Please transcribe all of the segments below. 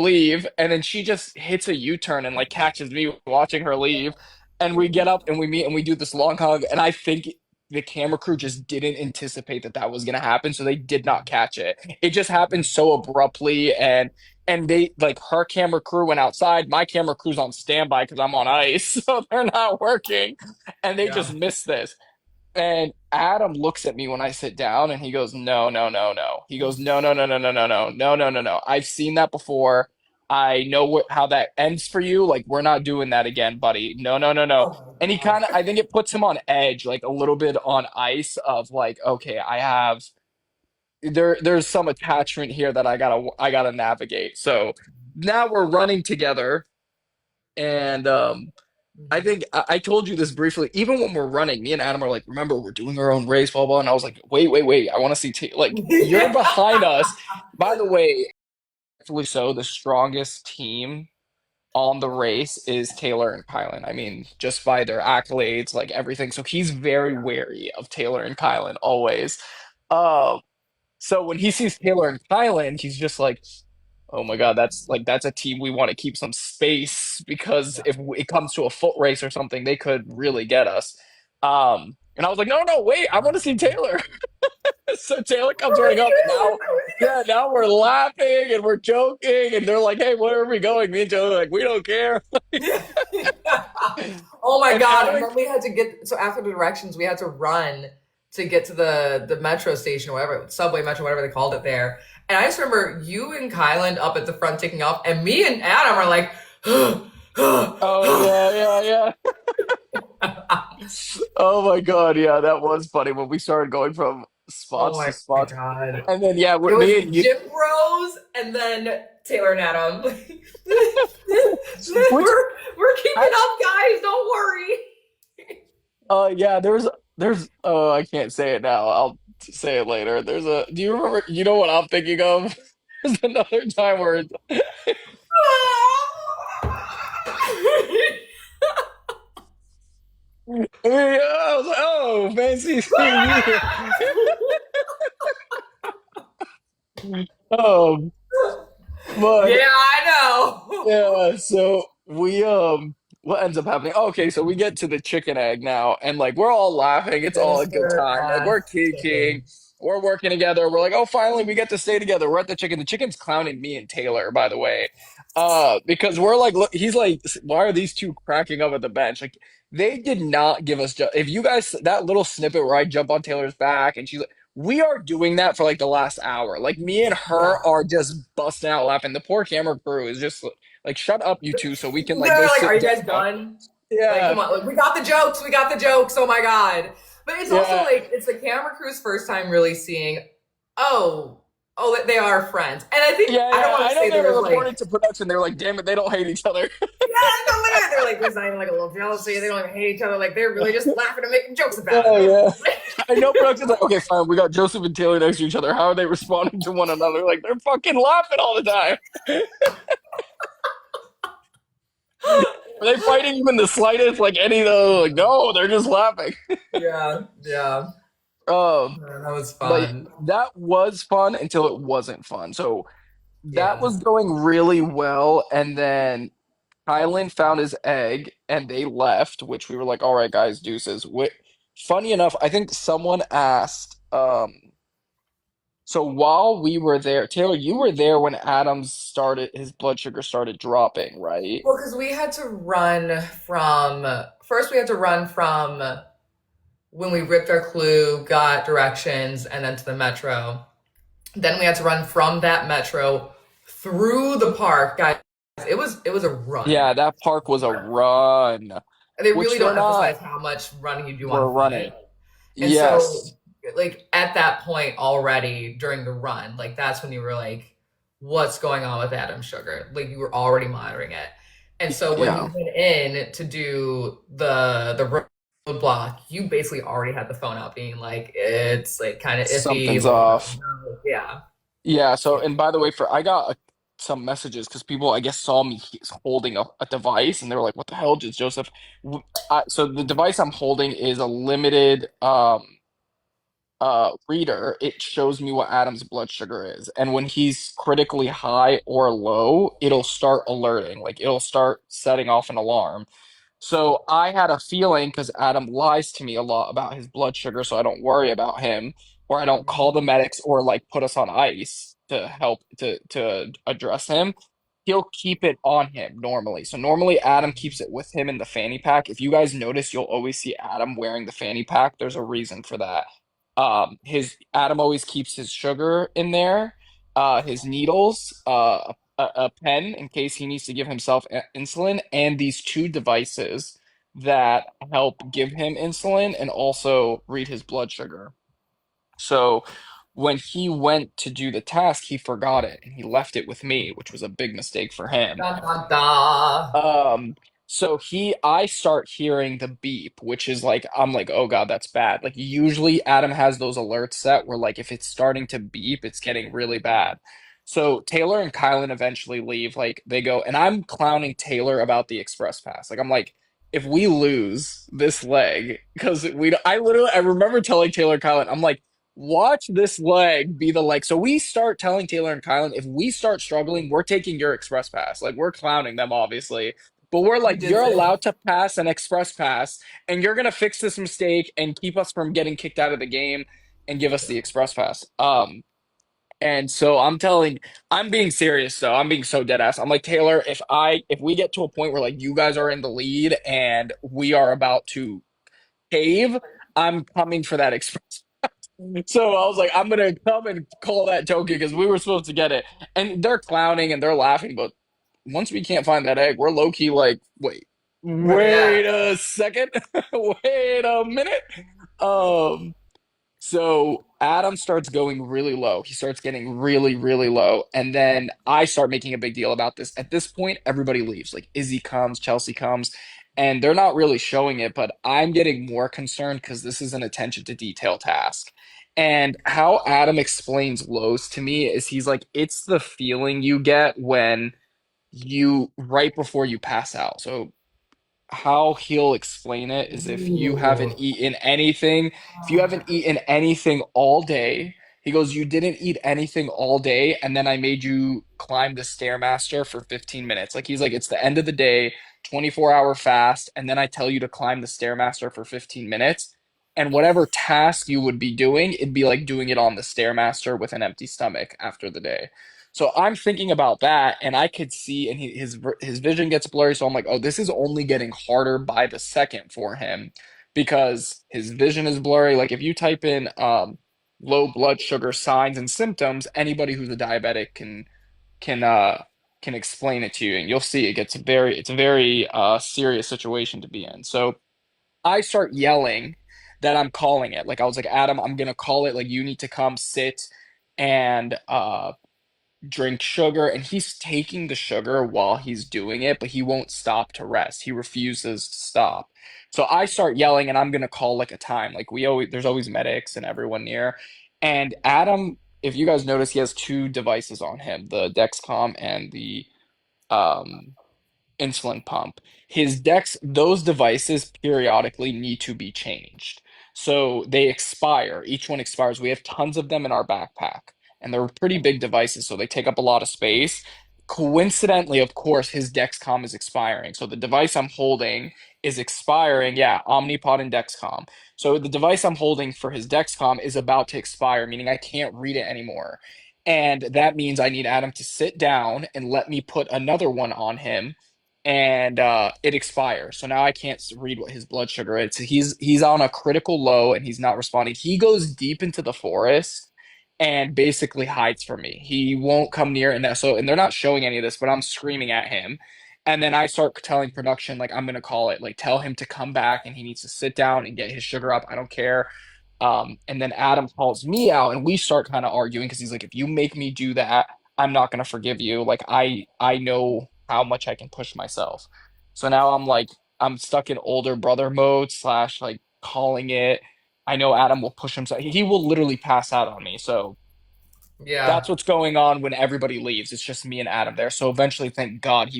leave, and then she just hits a U-turn and like catches me watching her leave, and we get up and we meet and we do this long hug, and I think the camera crew just didn't anticipate that that was gonna happen, so they did not catch it. It just happened so abruptly, and they like her camera crew went outside, my camera crew's on standby because I'm on ice, so they're not working, and they Yeah. just missed this. And Adam looks at me when I sit down and he goes, no, no, no, no. He goes, no, no, no, no, no, no, no, no, no, no, no. I've seen that before. I know how that ends for you. Like, we're not doing that again, buddy. No, no, no, no. Oh And he my kind of, I think it puts him on edge, like a little bit on ice of like, okay, there's some attachment here that I gotta navigate. So now we're running together and I God. think I told you this briefly. Even when we're running, me and Adam are like, remember, we're doing our own race, blah, blah. And I was like, wait, wait, wait. I want to see, like, you're behind us. By the way, actually, so the strongest team on the race is Taylor and Kylan. I mean, just by their accolades, like everything. So he's very wary of Taylor and Kylan always. Um, so when he sees Taylor and Kylan, he's just like, oh my God, that's a team we want to keep some space because Yeah. if it comes to a foot race or something, they could really get us. And I was like, no, no, wait, I want to see Taylor. So Taylor comes running up, and now, yeah, now we're laughing and we're joking, and they're like, hey, where are we going? Me and Taylor are like, we don't care. Yeah. Oh my And God. And Adam, then we had to get, so after the directions, we had to run to get to the metro station or whatever, subway, metro, whatever they called it there. And I just remember you and Kylan up at the front taking off, and me and Adam are like, oh yeah, yeah, yeah. Oh my God, yeah, that was funny when we started going from oh spots to my spots. God. And then yeah, It was me and you, Jim Bros and then Taylor and Adam. we're which we're keeping I up, guys. Don't worry. yeah, there's I can't say it now. I'll say it later. Do you remember, you know what I'm thinking of? There's another time where yeah, I was like, oh, fancy seeing you. Um, but Yeah, I know. yeah, so what ends up happening? Okay, so we get to the chicken egg now, and like we're all laughing, it's all a good Mr. time. Like we're Ass kicking, chicken. we're working together. We're like, oh, finally we get to stay together. We're at the chicken. The chicken's clowning me and Taylor, by the way. Because we're like, look, he's like, why are these two cracking up at the bench? Like they did not give us if you guys that little snippet where I jump on Taylor's back and she's like, we are doing that for like the last hour. Like me and her Yeah. are just busting out laughing. The poor camera crew is just like, shut up, you two, so we can like go They're like, are sit you guys down. done? Like, Yeah, come on, like, we got the jokes, we got the jokes. Oh my God. But it's also yeah, like it's the camera crew's first time really seeing, oh, that they are friends. And I think yeah, I don't yeah. want I to know say they there was were like, reporting to production. They were like, damn it, they don't hate each other. yeah, no, they're like, there's not even like a little jealousy. They don't even hate each other. Like they're really just laughing and making jokes about it. Yeah, They're yeah. like, I know production's like, okay, fine. We got Joseph and Taylor next to each other. How are they responding to one another? Like they're fucking laughing all the time. Are they fighting even the slightest? Like any of those? Like no, they're just laughing. yeah, yeah. Um, That was but fun. that was fun until it wasn't fun. So that Yeah. was going really well, and then Kylan found his egg and they left, which we were like, all right, guys, deuces. Funny enough, I think someone asked, so while we were there, Taylor, you were there when Adams started, his blood sugar started dropping, right? Well, because we had to run from first, we had to run from when we ripped our clue, got directions, and then to the metro. Then we had to run from that metro through the park, guys. It was a run. Yeah, that park was a run, They which really they're don't not, emphasize how much running you do were on foot. running. And so, Yes, like at that point already during the run, like that's when you were like, "What's going on with Adam Sugar?" Like you were already monitoring it. And so when you yeah, went in to do the roadblock, you basically already had the phone out, being like, "It's like kind of iffy." something's Like, off. yeah, Yeah, so and by the way, I got some messages because people I guess saw me holding a device and they were like, "What the hell, just Joseph?" So the device I'm holding is a limited. reader, it shows me what Adam's blood sugar is. And when he's critically high or low, it'll start alerting, like it'll start setting off an alarm. So I had a feeling because Adam lies to me a lot about his blood sugar, so I don't worry about him, or I don't call the medics or like put us on ice to help to address him. He'll keep it on him normally. So normally Adam keeps it with him in the fanny pack. If you guys notice, you'll always see Adam wearing the fanny pack. There's a reason for that. His Adam always keeps his sugar in there, his needles, a pen in case he needs to give himself insulin, and these two devices that help give him insulin and also read his blood sugar. So when he went to do the task, he forgot it and he left it with me, which was a big mistake for him. Dun, dun, dun. Um, I start hearing the beep, which is like, I'm like, oh God, that's bad. Like, usually Adam has those alerts set where, like, if it's starting to beep, it's getting really bad. So Taylor and Kylan eventually leave. Like, they go, and I'm clowning Taylor about the express pass. Like, I'm like, if we lose this leg, because I remember telling Taylor and Kylan, I'm like, watch this leg be the leg. So we start telling Taylor and Kylan, if we start struggling, we're taking your express pass. Like, we're clowning them, obviously. But we're You like, did you're say. allowed to pass an express pass, and you're gonna fix this mistake and keep us from getting kicked out of the game and give us the express pass. And so I'm being serious though. I'm being so dead ass. I'm like, Taylor, if we get to a point where like you guys are in the lead and we are about to cave, I'm coming for that express. So I was like, I'm gonna come and call that token because we were supposed to get it. And they're clowning and they're laughing, but once we can't find that egg, we're low key like, Where they wait at? a second, wait a minute. Um, so Adam starts going really low. He starts getting really, really low. And then I start making a big deal about this. At this point, everybody leaves. Like Izzy comes, Chelsea comes, and they're not really showing it, but I'm getting more concerned because this is an attention to detail task. And how Adam explains lows to me is he's like, it's the feeling you get when right before you pass out. So how he'll explain it is Ooh. if you haven't eaten anything all day, he goes, you didn't eat anything all day, and then I made you climb the Stairmaster for 15 minutes. Like he's like, it's the end of the day, 24-hour fast, and then I tell you to climb the Stairmaster for 15 minutes. And whatever task you would be doing, it'd be like doing it on the Stairmaster with an empty stomach after the day. So I'm thinking about that, and I could see, and his vision gets blurry. So I'm like, oh, this is only getting harder by the second for him because his vision is blurry. Like if you type in low blood sugar signs and symptoms, anybody who's a diabetic can uh can explain it to you, and you'll see it's a very serious situation to be in. So I start yelling that I'm calling it. Like I was like, Adam, I'm gonna call it. Like you need to come sit and drink sugar, and he's taking the sugar while he's doing it, but he won't stop to rest. He refuses to stop. So I start yelling and I'm gonna call like a time. Like there's always medics and everyone near. And Adam, if you guys notice, he has two devices on him, the Dexcom and the um insulin pump. Those devices periodically need to be changed. So they expire. Each one expires. We have tons of them in our backpack, and they're pretty big devices, so they take up a lot of space. Coincidentally, of course, his Dexcom is expiring. So the device I'm holding is expiring. Yeah, Omnipod and Dexcom. So the device I'm holding for his Dexcom is about to expire, meaning I can't read it anymore. And that means I need Adam to sit down and let me put another one on him, and it expires. So now I can't read what his blood sugar is. So he's on a critical low and he's not responding. He goes deep into the forest and basically hides from me. He won't come near, and they're not showing any of this, but I'm screaming at him. And then I start telling production like I'm gonna call it, like tell him to come back and he needs to sit down and get his sugar up. I don't care. And then Adam calls me out and we start kind of arguing because he's like, if you make me do that, I'm not gonna forgive you. Like I know how much I can push myself. So now I'm like I'm stuck in older brother mode slash like calling it. I know Adam will push himself. He will literally pass out on me. So Yeah. that's what's going on when everybody leaves. It's just me and Adam there. So eventually, thank God,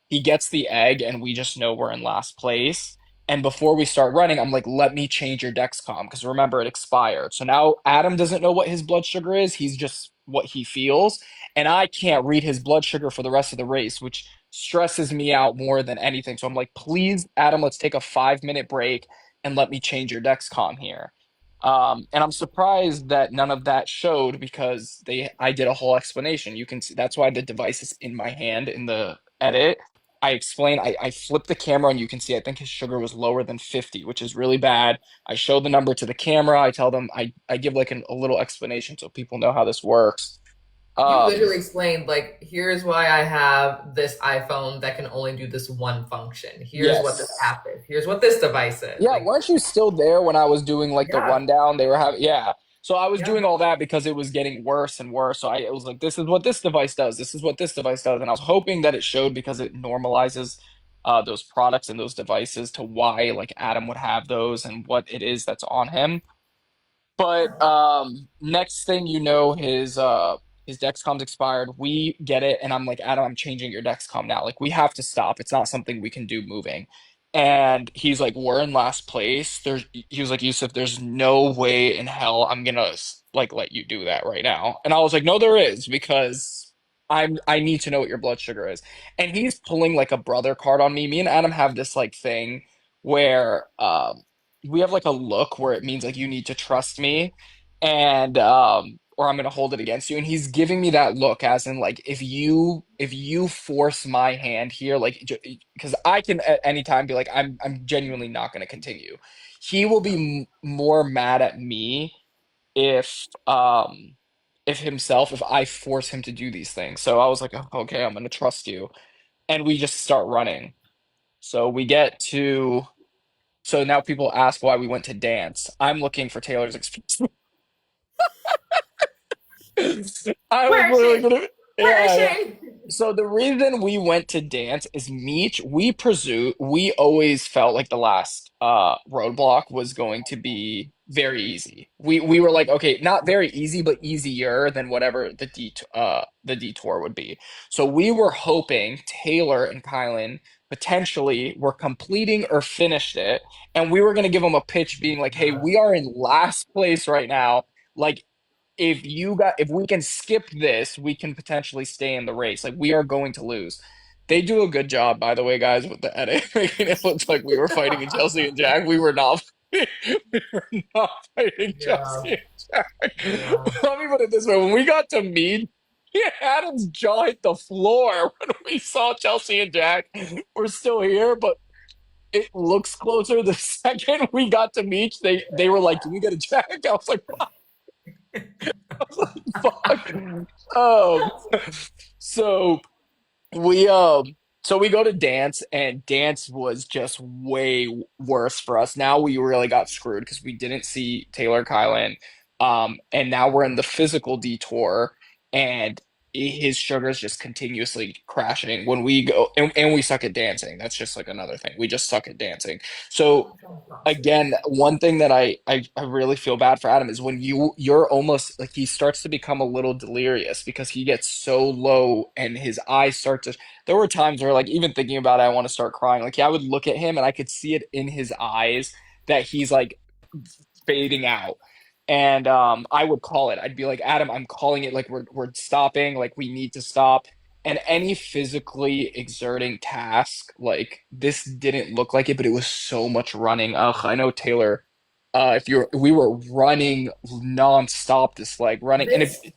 he gets the egg and we just know we're in last place. And before we start running, I'm like, let me change your Dexcom because remember it expired. So now Adam doesn't know what his blood sugar is. He's just what he feels. And I can't read his blood sugar for the rest of the race, which stresses me out more than anything. So I'm like, please, Adam, let's take a 5 minute break and let me change your Dexcom here. And I'm surprised that none of that showed because I did a whole explanation. You can see that's why the device is in my hand in the edit. I explain, I flip the camera and you can see I think his sugar was lower than 50, which is really bad. I show the number to the camera. I tell them I give like a little explanation so people know how this works. You Um, literally explained, like, here's why I have this iPhone that can only do this one function. Here's what this yes. app is. Here's what this device is. Yeah, Like, weren't you still there when I was doing like the yeah, rundown? They were having, yeah. So I was yeah. doing all that because it was getting worse and worse. So I it was like, this is what this device does. This is what this device does. And I was hoping that it showed because it normalizes those products and those devices to why like Adam would have those and what it is that's on him. But next thing you know, his Dexcom's expired. We get it, and I'm like, Adam, I'm changing your Dexcom now. Like we have to stop. It's not something we can do moving. And he's like, we're in last place. He was like, Yusuf, there's no way in hell I'm gonna like let you do that right now. And I was like, no, there is because I need to know what your blood sugar is. And he's pulling like a brother card on me. Me and Adam have this like thing where we have like a look where it means like you need to trust me and or I'm gonna hold it against you. And he's giving me that look as in like if you force my hand here, like because I can at any time be like I'm genuinely not gonna continue. He will be more mad at me if if I force him to do these things. So I was like, "Oh, okay, I'm gonna trust you. And we just start running. So we get to so now people ask why we went to dance. I'm looking for Taylor's excuse. I was Where is literally she? gonna, Where is yeah, yeah. she? So the reason we went to dance is Meech, we always felt like the last roadblock was going to be very easy. We were like, okay, not very easy, but easier than whatever the detour would be. So we were hoping Taylor and Kylan potentially were completing or finished it, and we were gonna give them a pitch being like, hey, we are in last place right now. Like if we can skip this, we can potentially stay in the race. Like we are going to lose. They do a good job, by the way, guys, with the edit, making it look like we were fighting in Chelsea and Jack. We were not. We were not fighting Yeah, Chelsea and Jack. yeah. Let me put it this way: when we got to Mead, Adam's jaw hit the floor when we saw Chelsea and Jack. We're still here, but it looks closer. The second we got to Meach, they were like, "Can we get a Jack?" I was like, "Fuck." Um, so we so we go to dance and dance was just way worse for us. Now we really got screwed because we didn't see Taylor Kylan. And now we're in the physical detour and his sugar's just continuously crashing when we go and we suck at dancing. That's just like another thing. We just suck at dancing. So again, one thing that I really feel bad for Adam is when you're almost like he starts to become a little delirious because he gets so low and his eyes start to there were times where like even thinking about it, I want to start crying. Like yeah, I would look at him and I could see it in his eyes that he's like fading out. And I would call it. I'd be like, Adam, I'm calling it like we're stopping, like we need to stop. And any physically exerting task, like this didn't look like it, but it was so much running. Ugh, I know Taylor, if you're we were running nonstop this leg, running and if This,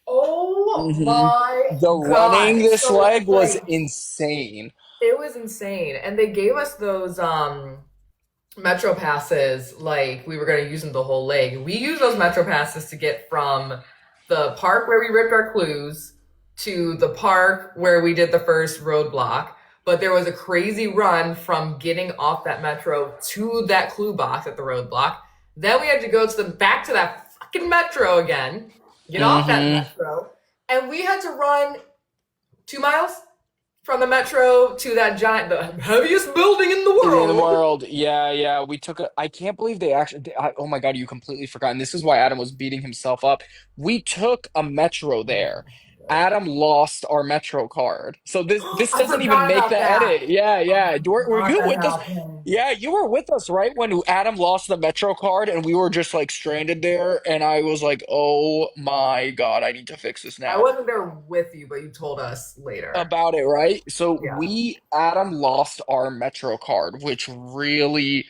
oh Mhm. my The running God. this So, leg was like, insane. it was insane. And they gave us those metro passes like we were going to use them the whole leg. We used those metro passes to get from the park where we ripped our clues to the park where we did the first roadblock. But there was a crazy run from getting off that metro to that clue box at the roadblock. Then we had to go to the back to that fucking metro again, get off that Hmm. metro, and we had to run 2 miles from the metro to that giant, the heaviest building in the In the world. world, yeah, yeah. We took a. I can't believe they actually. Oh my God, you completely forgot. And this is why Adam was beating himself up. We took a metro there. Adam lost our Metro card. So this I doesn't even forgot make about the that. edit. Yeah, Oh yeah. my Were god, you that with us? happened. Yeah, you were with us, right? When Adam lost the Metro card and we were just like stranded there, and I was like, "Oh my God, I need to fix this I now." wasn't there with you, but you told us later. About it, right? So Yeah. Adam lost our Metro card, which really,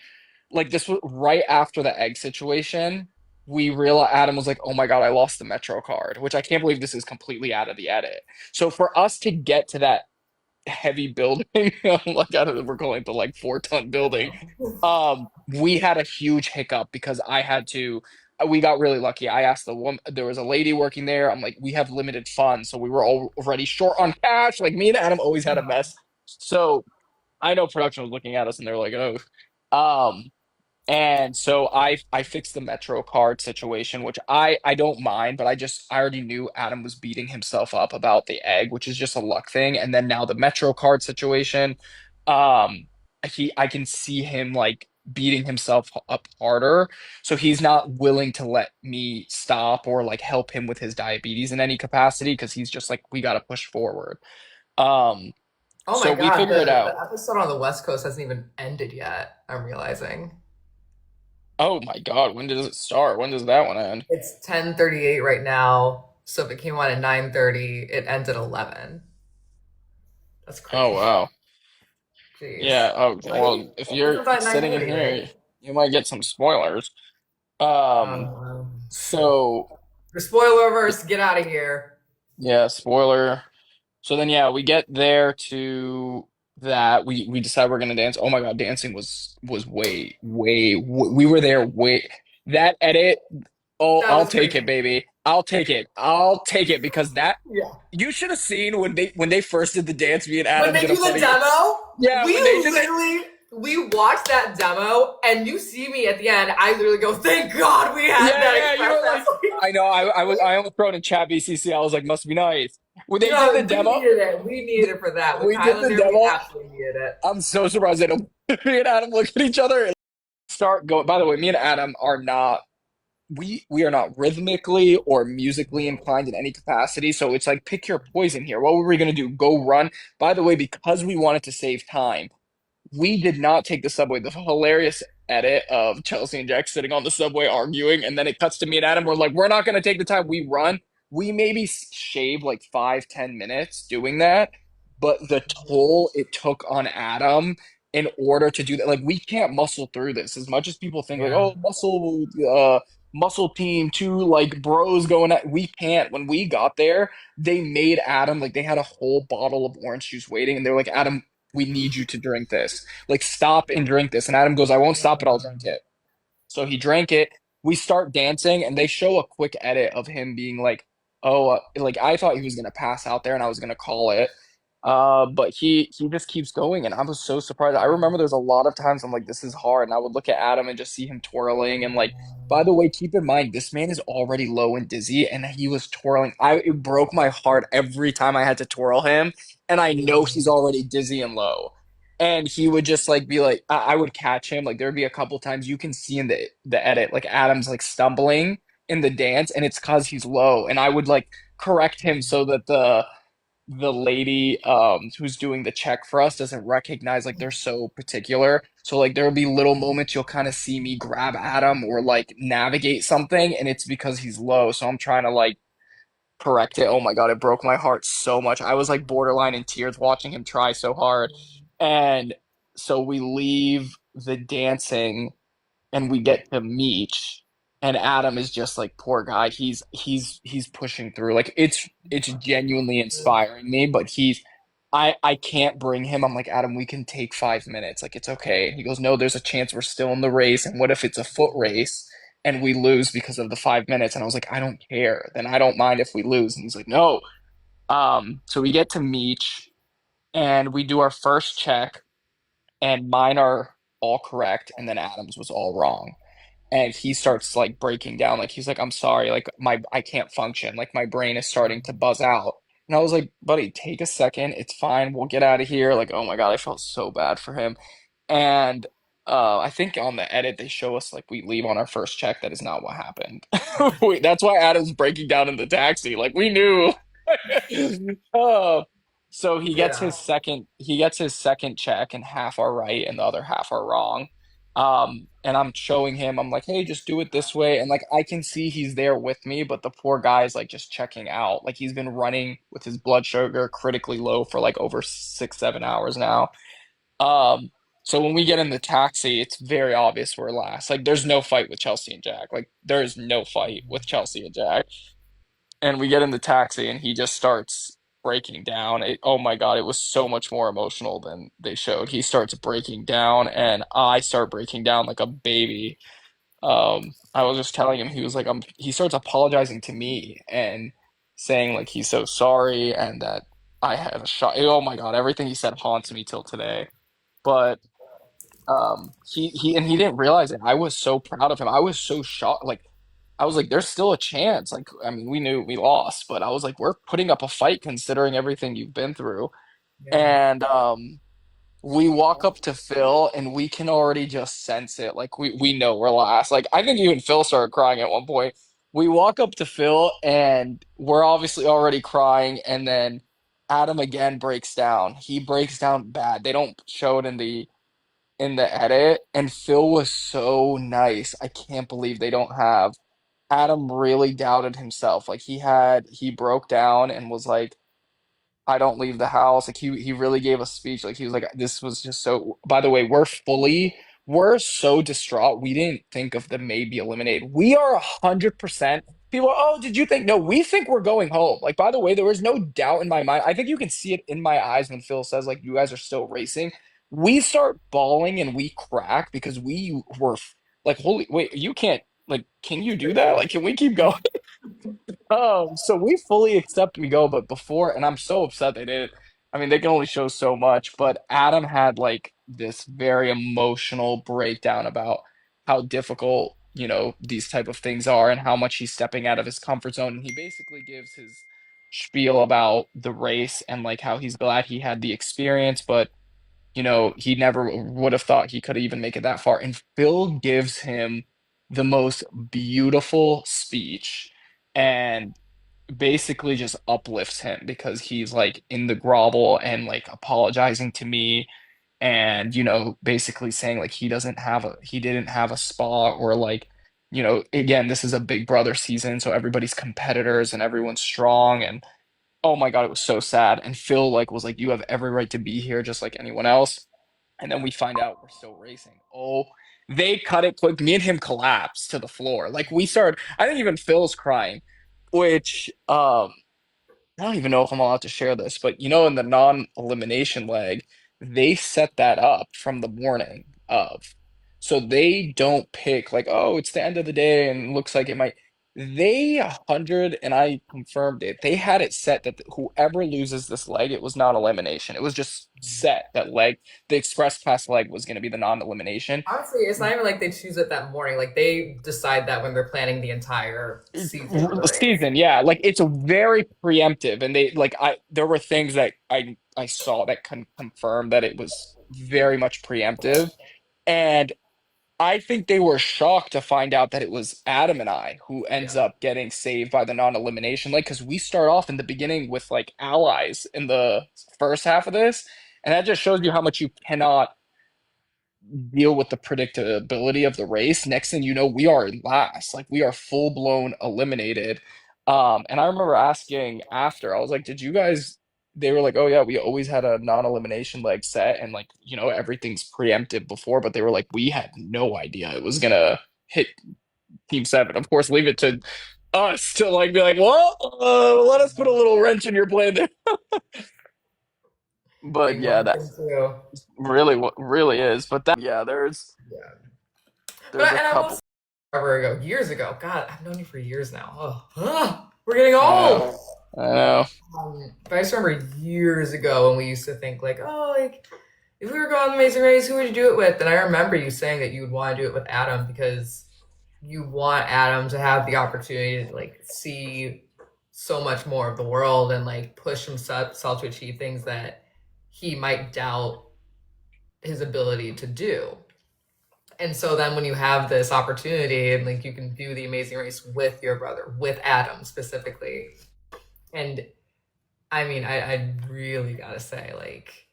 like, this was right after the egg situation. We realized Adam was like, "Oh my God, I lost the Metro card," which I can't believe this is completely out of the edit. So for us to get to that heavy building, like I don't know, we're calling it the like 4-ton building. We had a huge hiccup because I had to. We got really lucky. I asked the woman. There was a lady working there. I'm like, we have limited funds, so we were already short on cash. Like me and Adam always had a mess. So I know production was looking at us and they're like, oh. Um, and so I fixed the Metro card situation, which I don't mind, but I already knew Adam was beating himself up about the egg, which is just a luck thing. And then now the Metro card situation, um, I can see him like beating himself up harder. So he's not willing to let me stop or like help him with his diabetes in any capacity because he's just like, we gotta push forward. Um, Oh my so we god, figure it the out. episode on the West Coast hasn't even ended yet. I'm realizing Oh my God, when does it start? When does that one end? it's 10:38 right now. So if it came on at 9:30, it ends at 11. That's Oh crazy. wow. Jeez. Yeah. Oh Right? well, if This you're is at sitting in 9:30, right? here, you might get some spoilers. Oh, Um. wow. So For spoiler verse, get out of here. yeah, spoiler. So then yeah, we get there to that. We decide we're gonna dance. Oh my God, dancing was we were there way that edit. Oh, That I'll was take it, crazy. baby. I'll take it. I'll take it because that Yeah. you should have seen when they first did the dance. Me and When Adam they did a do the funny. demo, Yeah, we when they did it. literally we watched that demo and you see me at the end, I literally go, thank God we had Yeah, that yeah, you were express like, I know, I almost thrown in chat BCC. I was like, must be nice. When they did the No, we demo, needed it. We needed it for that. With we did the Highlander, we demo. absolutely needed it. I'm so surprised they don't. Me and Adam look at each other and start going. By the way, me and Adam are not. We are not rhythmically or musically inclined in any capacity. So it's like pick your poison here. What were we gonna do? Go run? By the way, because we wanted to save time, we did not take the subway. The hilarious edit of Chelsea and Jack sitting on the subway arguing, and then it cuts to me and Adam. We're like, we're not going to take the time. We run. We maybe shave like 5-10 minutes doing that, but the toll it took on Adam in order to do that, like we can't muscle through this as much as people think like, Yeah. oh, muscle team, two like bros going at. We can't. When we got there, they made Adam like they had a whole bottle of orange juice waiting, and they're like, Adam, we need you to drink this. Like, stop and drink this. And Adam goes, I won't stop it, I'll drink it. So he drank it. We start dancing, and they show a quick edit of him being like, "Oh, like I thought he was gonna pass out there, and I was gonna call it." But he just keeps going, and I was so surprised. I remember there's a lot of times I'm like, "This is hard," and I would look at Adam and just see him twirling, and like. By the way, keep in mind this man is already low and dizzy, and he was twirling. It broke my heart every time I had to twirl him, and I know he's already dizzy and low. And he would just like be like, I would catch him. Like there'd be a couple times you can see in the edit, like Adam's like stumbling in the dance, and it's because he's low. And I would like correct him so that the lady who's doing the check for us doesn't recognize like they're so particular. So like there'll be little moments you'll kind of see me grab Adam or like navigate something, and it's because he's low. So I'm trying to like correct it. Oh my God, it broke my heart so much. I was like borderline in tears watching him try so hard. And so we leave the dancing and we get to Meech, and Adam is just like poor guy. He's pushing through. Like it's genuinely inspiring me, but I can't bring him. I'm like, Adam, we can take 5 minutes. Like it's okay. And he goes, no, there's a chance we're still in the race. And what if it's a foot race and we lose because of the 5 minutes? And I was like, I don't care. Then I don't mind if we lose. And he's like, no. So we get to Meech and we do our first check, and mine are all correct, and then Adam's was all wrong. And he starts like breaking down, like he's like, I'm sorry, like I can't function, like my brain is starting to buzz out. And I was like, buddy, take a second, it's fine, we'll get out of here. Like, oh my God, I felt so bad for him. And I think on the edit they show us like we leave on our first check. That is not what happened. That's why Adam's breaking down in the taxi. Like we knew. Oh, so Yeah. he gets his second check and half are right and the other half are wrong. And I'm showing him, I'm like, hey, just do it this way. And like I can see he's there with me, but the poor guy's like just checking out. Like he's been running with his blood sugar critically low for like over 6, 7 hours now. Um, so when we get in the taxi, it's very obvious we're last. Like there's no fight with Chelsea and Jack. Like there is no fight with Chelsea and Jack. And we get in the taxi and he just starts breaking down. Oh my God, it was so much more emotional than they showed. He starts breaking down and I start breaking down like a baby. I was just telling him he was like he starts apologizing to me and saying like he's so sorry and that I had a shot. Oh my God, everything he said haunts me till today. But he didn't realize it. I was so proud of him. I was so shocked. Like I was like, there's still a chance. Like, I mean, we knew we lost, but I was like, we're putting up a fight considering everything you've been through. Yeah. And we walk up to Phil and we can already just sense it. Like we know we're last. Like I think even Phil started crying at one point. We walk up to Phil and we're obviously already crying, and then Adam again breaks down. He breaks down bad. They don't show it in the edit, and Phil was so nice. I can't believe they don't have. Adam really doubted himself. Like he broke down and was like, I don't leave the house. Like he really gave a speech. Like he was like, this was just so. By the way, we're so distraught. We didn't think of the maybe eliminated. We are 100%. People, oh, did you think? No, we think we're going home. Like, by the way, there was no doubt in my mind. I think you can see it in my eyes when Phil says, like, you guys are still racing. We start bawling and we crack because we were like, holy, wait, you can't, like, can you do that? Like, can we keep going? So we fully accept we go, but before, and I'm so upset they didn't. I mean, they can only show so much, but Adam had like this very emotional breakdown about how difficult, these type of things are and how much he's stepping out of his comfort zone. And he basically gives his spiel about the race and like how he's glad he had the experience, but he never would have thought he could even make it that far. And Phil gives him the most beautiful speech and basically just uplifts him because he's like in the grovel and like apologizing to me and basically saying like he didn't have a spa or like again, this is a big brother season, so everybody's competitors and everyone's strong. And oh my God, it was so sad. And Phil like was like, you have every right to be here just like anyone else. And then we find out we're still racing. Oh, they cut it quick. Me and him collapsed to the floor. Like we started, I think even Phil's crying, which I don't even know if I'm allowed to share this, but in the non-elimination leg, they set that up from the morning of. So they don't pick like, oh, it's the end of the day and it looks like it might. They 100, and I confirmed it. They had it set that whoever loses this leg, it was non-elimination. It was just set that leg, the express pass leg was going to be the non-elimination. Honestly, it's not even like they choose it that morning. Like they decide that when they're planning the entire season of the race. Season, yeah, like it's a very preemptive, and they like I there were things that I saw that can confirm that it was very much preemptive, and I think they were shocked to find out that it was Adam and I who ends Yeah. up getting saved by the non-elimination, like because we start off in the beginning with like allies in the first half of this, and that just shows you how much you cannot deal with the predictability of the race. Next thing you know, we are last. Like we are full blown eliminated. And I remember asking after, I was like, did you guys, they were like, oh yeah, we always had a non-elimination leg set and like, everything's preempted before, but they were like, we had no idea it was gonna hit Team Seven. Of course, leave it to us to like be like, well, let us put a little wrench in your plan there. But Like yeah, one that thing too. really what really is. But that yeah, Yeah. there's a And I will couple. say forever ago, years ago. God, I've known you for years now. We're getting I know. old. I know. But I just remember years ago when we used to think like, oh, like if we were going on the Amazing Race, who would you do it with? And I remember you saying that you would want to do it with Adam because you want Adam to have the opportunity to like see so much more of the world and like push himself to achieve things that he might doubt his ability to do. And so then when you have this opportunity and like you can do the Amazing Race with your brother, with Adam specifically, and I mean, I really gotta say, like,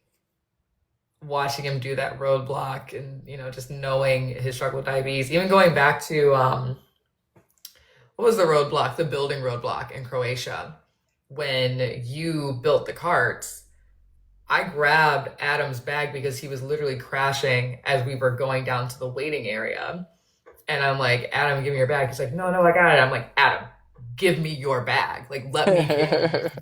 watching him do that roadblock and, just knowing his struggle with diabetes, even going back to, what was the roadblock? The building roadblock in Croatia. When you built the carts, I grabbed Adam's bag because he was literally crashing as we were going down to the waiting area. And I'm like, Adam, give me your bag. He's like, no, no, I got it. I'm like, Adam, give me your bag. Like, let me give you this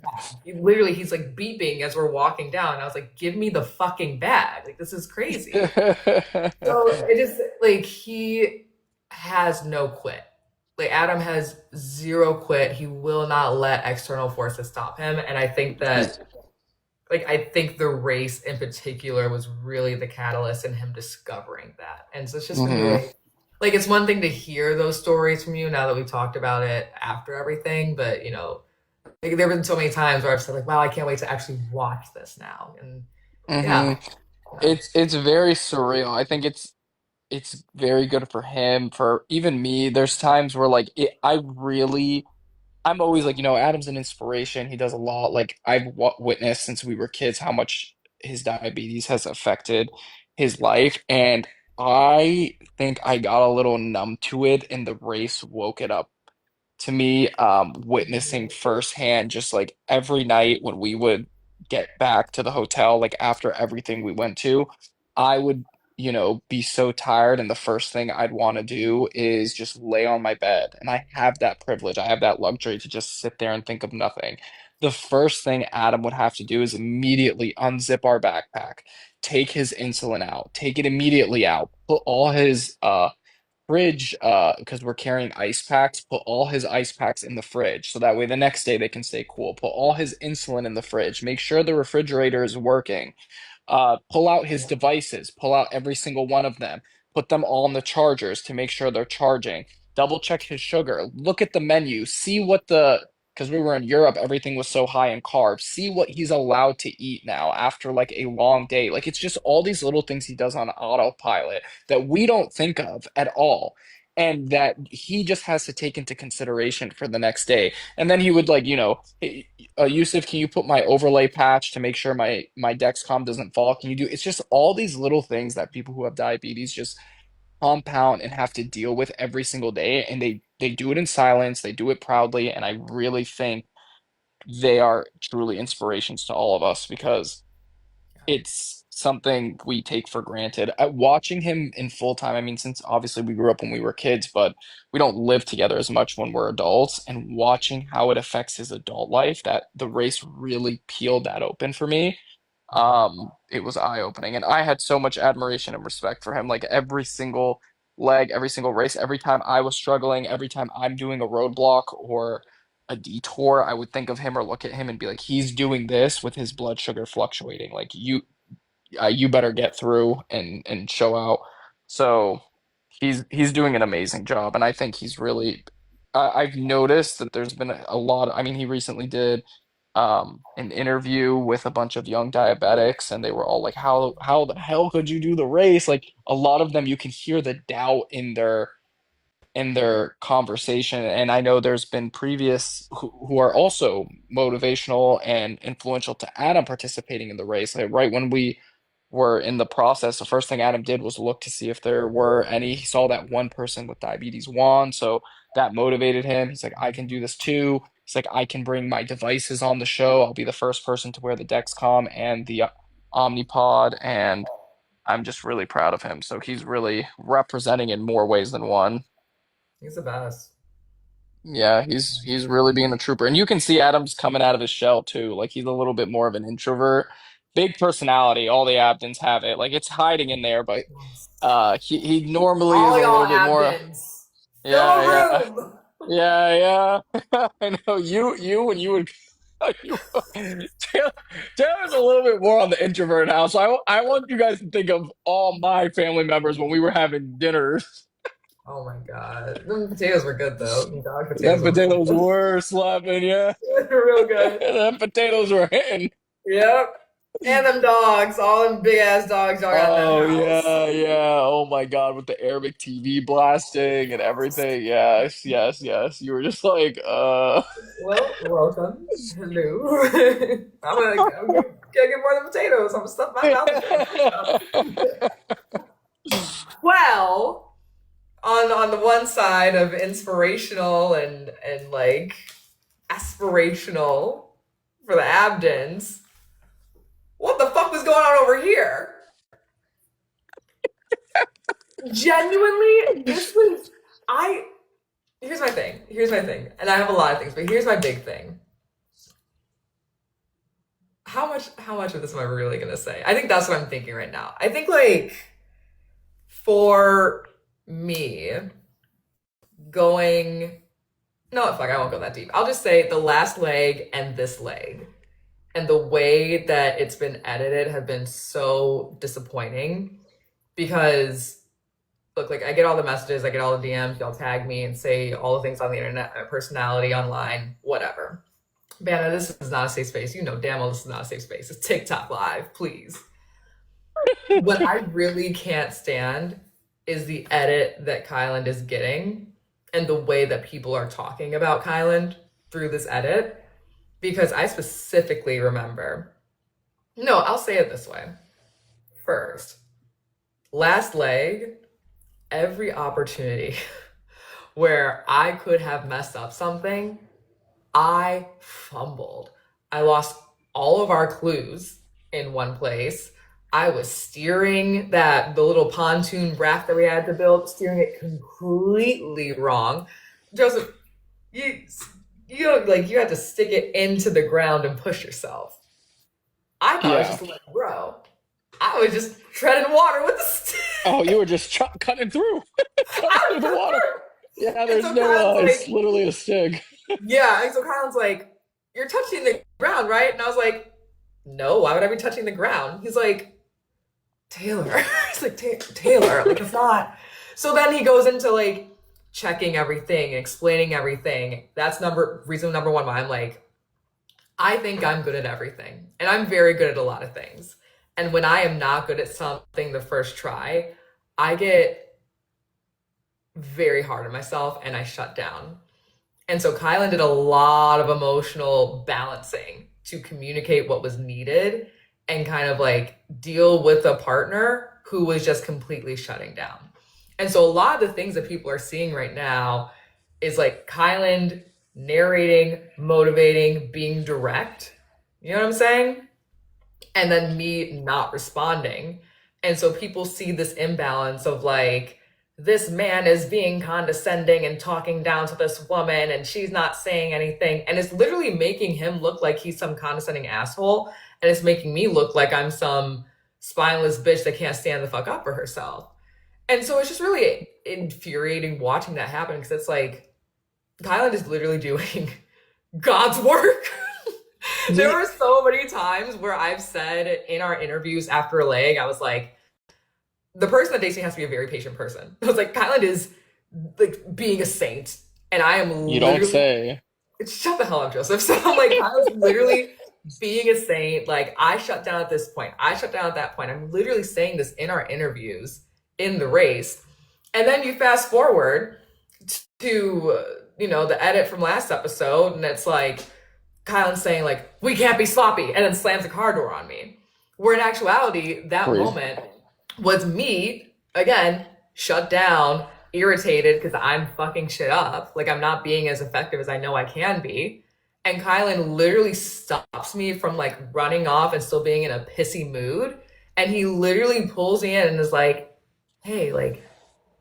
bag. He's like beeping as we're walking down. I was like, give me the fucking bag. Like, this is crazy. So it just, like, he has no quit. Like, Adam has zero quit. He will not let external forces stop him. And I think He's that, like, I think the race in particular was really the catalyst in him discovering that. And so it's just been mhm. really, like, it's one thing to hear those stories from you now that we've talked about it after everything, but like, there have been so many times where I've said, like, wow, I can't wait to actually watch this now. And yeah, yeah. It's very surreal. I think it's very good for him, for even me. There's times where like I'm always like, Adam's an inspiration. He does a lot. Like I've w witnessed since we were kids how much his diabetes has affected his life, and I think I got a little numb to it, and the race woke it up to me, witnessing firsthand, just like every night when we would get back to the hotel, like after everything we went to, I would, be so tired. And the first thing I'd want to do is just lay on my bed. And I have that privilege, I have that luxury to just sit there and think of nothing. The first thing Adam would have to do is immediately unzip our backpack, take his insulin out, take it immediately out, put all his fridge, because we're carrying ice packs, put all his ice packs in the fridge so that way the next day they can stay cool. Put all his insulin in the fridge, make sure the refrigerator is working. Pull out his devices, pull out every single one of them, put them all on the chargers to make sure they're charging. Double check his sugar, look at the menu, see what because we were in Europe, everything was so high in carbs. See what he's allowed to eat now after like a long day. Like it's just all these little things he does on autopilot that we don't think of at all. And that he just has to take into consideration for the next day. And then he would like, "Hey, Yusuf, can you put my overlay patch to make sure my Dexcom doesn't fall? Can you do?" It's just all these little things that people who have diabetes just compound and have to deal with every single day, and they do it in silence, they do it proudly, and I really think they are truly inspirations to all of us because it's something we take for granted. Watching him in full time, I mean, since obviously we grew up when we were kids, but we don't live together as much when we're adults, and watching how it affects his adult life, that the race really peeled that open for me. It was eye-opening, and I had so much admiration and respect for him. Like every single leg, every single race, every time I was struggling, every time I'm doing a roadblock or a detour, I would think of him or look at him and be like, he's doing this with his blood sugar fluctuating. Like you better get through and show out. So he's doing an amazing job, and I think he's really. I've noticed that there's been a lot. I mean, he recently did an interview with a bunch of young diabetics, and they were all like, "How the hell could you do the race?" Like a lot of them, you can hear the doubt in their conversation. And I know there's been previous who are also motivational and influential to Adam participating in the race. Like right when we were in the process, the first thing Adam did was look to see if there were any. He saw that one person with diabetes won, so that motivated him. He's like, I can do this too. He's like, I can bring my devices on the show. I'll be the first person to wear the Dexcom and the Omnipod, and I'm just really proud of him. So he's really representing in more ways than one. He's the best. Yeah, he's really being a trooper. And you can see Adam's coming out of his shell too. Like he's a little bit more of an introvert. Big personality. All the Abdins have it. Like it's hiding in there, but he normally is All a y'all little bit more. Abdins, fill Yeah, a yeah. room. Yeah, yeah. I know you when you would you Taylor's a little bit more on the introvert now. So I want you guys to think of all my family members when we were having dinners. Oh my god, the potatoes were good though. The dog potatoes Them were real potatoes good. were slapping, yeah. They were real good. Them potatoes were hitting. Yep. And them dogs, all them big ass dogs y'all got in that Oh house. yeah, yeah. Oh my God, with the Arabic TV blasting and everything. Yes, yes, yes. You were just like, Well, welcome. Hello. I'm gonna get more than potatoes. I'm gonna stuff my mouth and try to say stuff. Well, on the one side of inspirational and like aspirational for the Abdins, what the fuck was going on over here? Genuinely, this was I. Here's my thing. Here's my thing, and I have a lot of things, but here's my big thing. How much of this am I really gonna say? I think that's what I'm thinking right now. I think like for me going no fuck, I won't go that deep. I'll just say the last leg and this leg and the way that it's been edited have been so disappointing because look, like I get all the messages, I get all the DMs, y'all tag me and say all the things on the internet, my personality online, whatever. Banna, this is not a safe space. You know damn well this is not a safe space. It's TikTok live, please. What I really can't stand is the edit that Kyland is getting and the way that people are talking about Kyland through this edit. Because I specifically remember, no, I'll say it this way. First, last leg, every opportunity where I could have messed up something, I fumbled. I lost all of our clues in one place. I was steering the little pontoon raft that we had to build, steering it completely wrong. Joseph, you you know, like you had to stick it into the ground and push yourself. I thought it was yeah. just like, bro, I was just treading water with the stick. Oh, you were just cutting through, cutting I through was the water. prepared. Yeah, And there's so no, Kyle's it's like, literally a stick. yeah. And so Kyle's like, you're touching the ground, right? And I was like, no, why would I be touching the ground? He's like, Taylor. He's like, Taylor, like it's not. So then he goes into like checking everything, explaining everything. That's reason number one why I'm like, I think I'm good at everything. And I'm very good at a lot of things. And when I am not good at something the first try, I get very hard on myself and I shut down. And so Kylan did a lot of emotional balancing to communicate what was needed and kind of like deal with a partner who was just completely shutting down. And so a lot of the things that people are seeing right now is like Kylan narrating, motivating, being direct. You know what I'm saying? And then me not responding. And so people see this imbalance of like, this man is being condescending and talking down to this woman and she's not saying anything. And it's literally making him look like he's some condescending asshole. And it's making me look like I'm some spineless bitch that can't stand the fuck up for herself. And so it's just really infuriating watching that happen because it's like, Kylan is literally doing God's work. There Yeah, were so many times where I've said in our interviews after a leg, I was like, the person that dates me has to be a very patient person. I was like, Kylan is like being a saint. And I am you don't literally, say. shut the hell up, Joseph. So I'm like, Kylan's literally being a saint. Like, I shut down at this point. I shut down at that point. I'm literally saying this in our interviews in the race. And then you fast forward to, the edit from last episode, and it's like, Kylan's saying like, we can't be sloppy, and then slams the car door on me. Where in actuality, that Crazy. moment was me, again, shut down, irritated because I'm fucking shit up. Like I'm not being as effective as I know I can be. And Kylan literally stops me from like running off and still being in a pissy mood. And he literally pulls me in and is like, hey, like,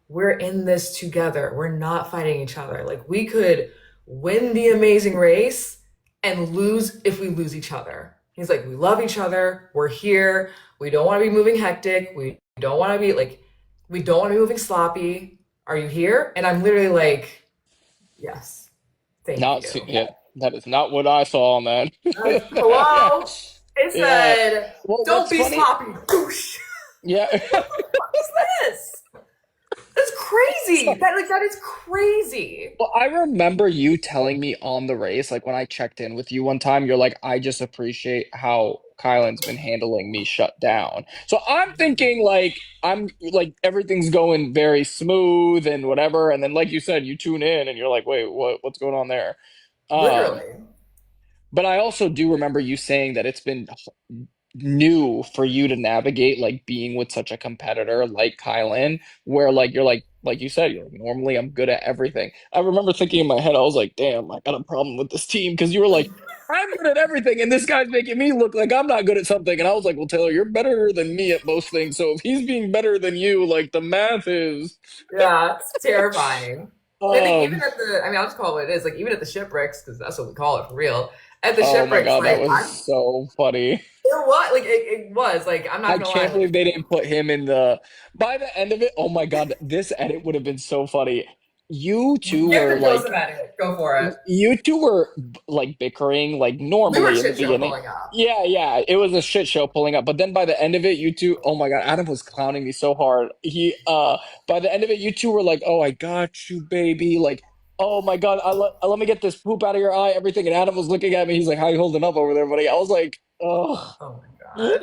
we're in this together. We're not fighting each other. Like we could win the amazing race and lose if we lose each other. He's like, we love each other. We're here. We don't want to be moving hectic. We don't want to be moving sloppy. Are you here? And I'm literally like, yes, thank Not you. yeah, that is not what I saw, man. Yeah, Hello? It yeah. said, Well, don't what's be funny? sloppy. Whoosh. Yeah. What is this? That's crazy. That is crazy. Well, I remember you telling me on the race, like when I checked in with you one time, you're like, I just appreciate how Kylan's been handling me shut down. So I'm thinking like I'm like everything's going very smooth and whatever, and then like you said, you tune in and you're like, wait, what's going on there? Um, Literally. but I also do remember you saying that it's been new for you to navigate like being with such a competitor like Kylan, where like you're like you said, you're like, normally I'm good at everything. I remember thinking in my head, I was like, damn, I got a problem with this team because you were like, I'm good at everything, and this guy's making me look like I'm not good at something. And I was like, well, Taylor, you're better than me at most things. So if he's being better than you, like the math is Yeah, it's terrifying. I think even um at the, I mean, I'll just call it what it is. Like even at the shipwrecks, because that's what we call it for real. At the oh my shipwrecks, God, that like was so funny. it was like it was like I'm not I gonna lie, can't like believe they didn't put him in the. By the end of it, oh my God, this edit would have been so funny. You two give were the Joseph like, edit. Go for it. you two were like bickering like We were normally in the shit show beginning. pulling up. Yeah, yeah, it was a shit show pulling up. But then by the end of it, you two, oh my God, Adam was clowning me so hard. By the end of it, you two were like, oh, I got you, baby. Like, oh my God, let me get this poop out of your eye, everything. And Adam was looking at me. He's like, how you holding up over there, buddy? I was like, oh. Oh my god.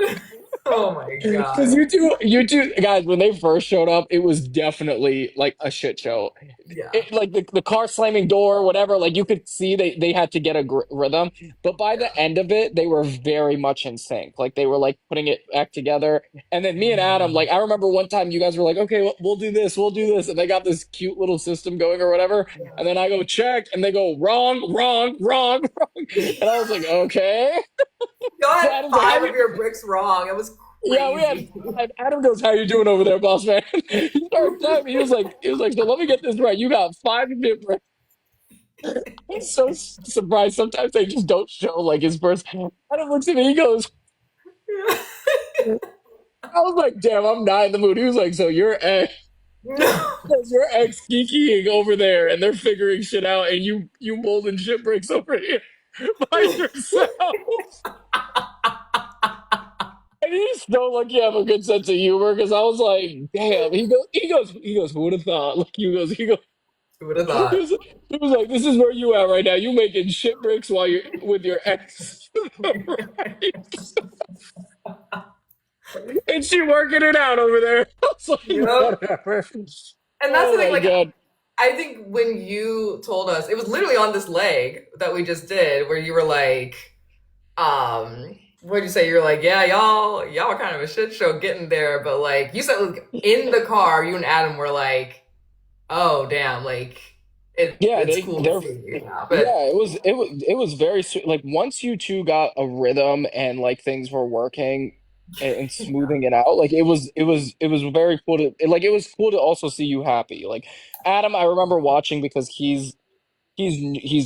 Oh my Because god. you two guys, when they first showed up, it was definitely like a shit show. Yeah. Like the car slamming door, whatever. Like you could see they had to get a rhythm, but by the Yeah. end of it, they were very much in sync. Like they were like putting it back together. And then me and Adam, like I remember one time you guys were like, "Okay, we'll do this, we'll do this," and they got this cute little system going or whatever. And then I go check, and they go wrong, wrong, wrong, wrong, and I was like, "Okay." Y'all So had Adam's like, "How five you?" of your bricks wrong. It was Yeah, we had crazy. five. Adam goes, "How you doing over there, boss man?" He started telling me, he was like, "So let me get this right. You got five different." I'm so surprised. Sometimes they just don't show like his first. Adam looks at me. He goes, "I was like, damn, I'm not in the mood." He was like, "So No. your ex geekying over there, and they're figuring shit out, and you molding shit bricks over here by yourself." And you just don't look you have a good sense of humor because I was like, damn. He goes, who would have thought? Like he goes, Who would have he thought? was, he was like, this is where you at right now. You making shit bricks while you're with your ex. Right. And she working it out over there. I was like, Yep. whatever. And that's Oh the thing, my like God. I think when you told us, it was literally on this leg that we just did, where you were like, what'd you say? You're like, yeah, y'all are kind of a shit show getting there, but like you said, like, in the car, you and Adam were like, oh damn, like Yeah, it's cool to they're see. Yeah, but yeah, it was very sweet. Like once you two got a rhythm and like things were working and smoothing it out, like it was very cool to like it was cool to also see you happy. Like Adam, I remember watching because he's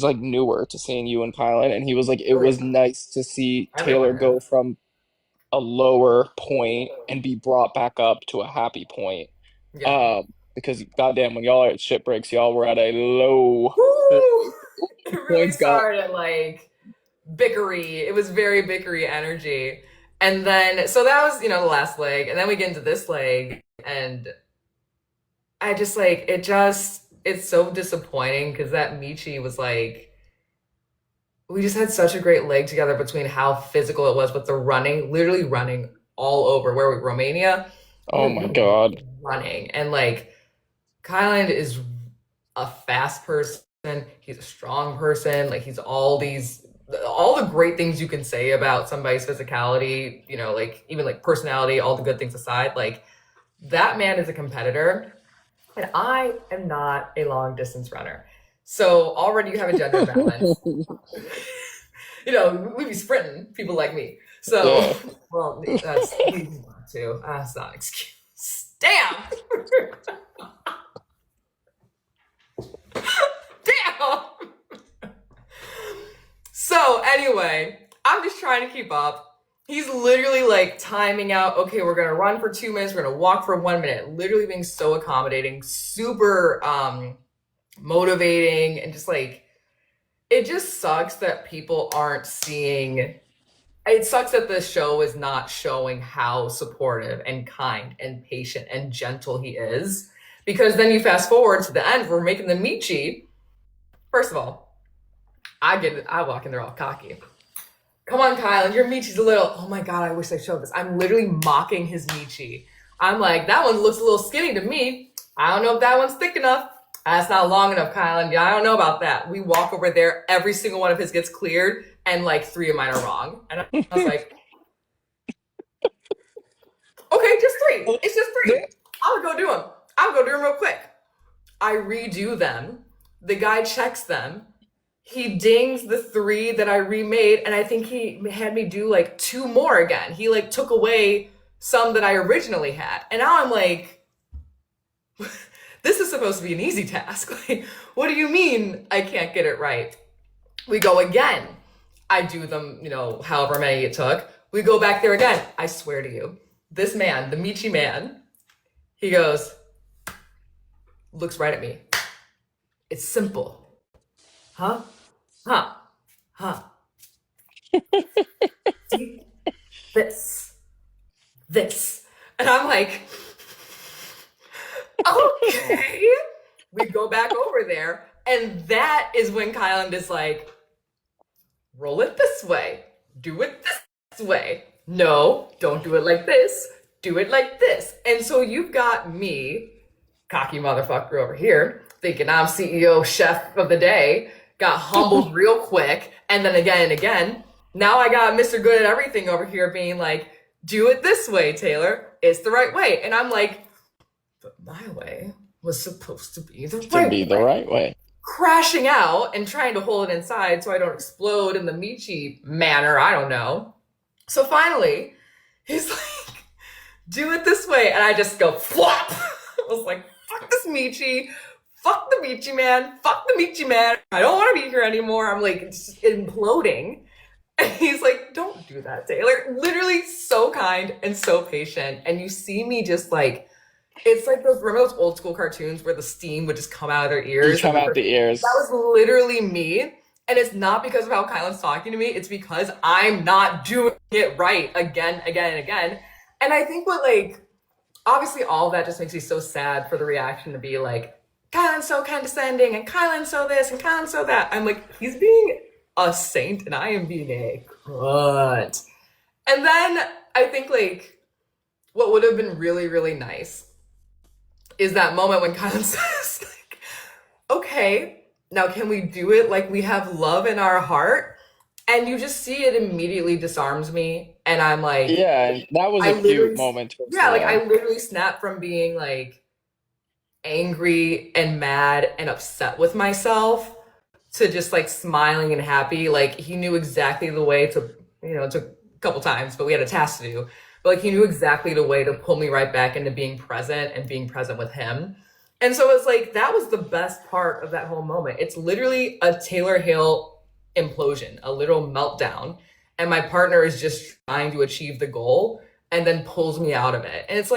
like newer to seeing you and Kylan, and he was like it oh was yeah, nice to see everyone Taylor go is. from a lower point and be brought back up to a happy point. Yeah. Because goddamn, when y'all are at shit breaks, y'all were at a low Woo! point. It really Points got started like bickery. It was very bickery energy. And then, so that was, the last leg. And then we get into this leg. And I just like, it's so disappointing because that Michi was like, we just had such a great leg together between how physical it was with the running, literally running all over. Where we, Romania? We oh were my God. running. And like, Kyland is a fast person. He's a strong person. Like he's all the great things you can say about somebody's physicality, like even like personality, all the good things aside, like that man is a competitor. And I am not a long distance runner. So already you have a gender balance. We be sprinting, people like me. So, Yeah. well, that's he's not too. That's not an excuse. Damn. Damn. So anyway, I'm just trying to keep up. He's literally like timing out, okay, we're gonna run for 2 minutes, we're gonna walk for 1 minute, literally being so accommodating, super motivating, and just like it just sucks that people aren't seeing it sucks that the show is not showing how supportive and kind and patient and gentle he is. Because then you fast forward to the end, we're making the Michi. First of all, I walk in there all cocky. come on, Kyle, and your Michi's a little, oh my God, I wish I showed this. I'm literally mocking his Michi. I'm like, that one looks a little skinny to me. I don't know if that one's thick enough. That's not long enough, Kyle. And I don't know about that. We walk over there, every single one of his gets cleared, and like 3 of mine are wrong. And I was like, okay, just 3. It's just 3. I'll go do them. I'll go do them real quick. I redo them. The guy checks them. He dings the 3 that I remade, and I think he had me do like 2 more again. He like took away some that I originally had. And now I'm like, this is supposed to be an easy task. Like, what do you mean I can't get it right? We go again. I do them, however many it took. We go back there again. I swear to you, this man, the Michi man, he goes, looks right at me. It's simple. Huh? Huh? Huh? See? This. And I'm like, okay. We go back over there. And that is when Kylan is like, roll it this way. Do it this way. No, don't do it like this. Do it like this. And so you've got me, cocky motherfucker over here, thinking I'm CEO chef of the day, got humbled real quick. And then again and again, now I got Mr. Good at everything over here being like, do it this way, Taylor. It's the right way. And I'm like, but my way was supposed to be the right way. Crashing out and trying to hold it inside so I don't explode in the Michi manner. I don't know. So finally, he's like, do it this way. And I just go flop. I was like, fuck this Michi. Fuck the Michi man. Fuck the Michi man. I don't want to be here anymore. I'm like just imploding. And he's like, don't do that, Taylor. Literally so kind and so patient. And you see me just like, it's like remember those old school cartoons where the steam would just come out of their ears? Come out the ears. That was literally me. And it's not because of how Kylan's talking to me. It's because I'm not doing it right again, again, and again. And I think obviously all of that just makes me so sad for the reaction to be like, Kylan's so condescending, and Kylan's so this, and Kylan's so that. I'm like, he's being a saint, and I am being a cunt. And then I think what would have been really, really nice is that moment when Kylan says, okay, now can we do it like we have love in our heart? And you just see it immediately disarms me. And I'm like, yeah, that was a cute moment. Yeah, I literally snapped from being angry and mad and upset with myself to just smiling and happy. He knew exactly the way to, it took a couple times, but we had a task to do. But he knew exactly the way to pull me right back into being present and being present with him. And so it's that was the best part of that whole moment. It's literally a Taylor Hale implosion, a literal meltdown. And my partner is just trying to achieve the goal and then pulls me out of it. And it's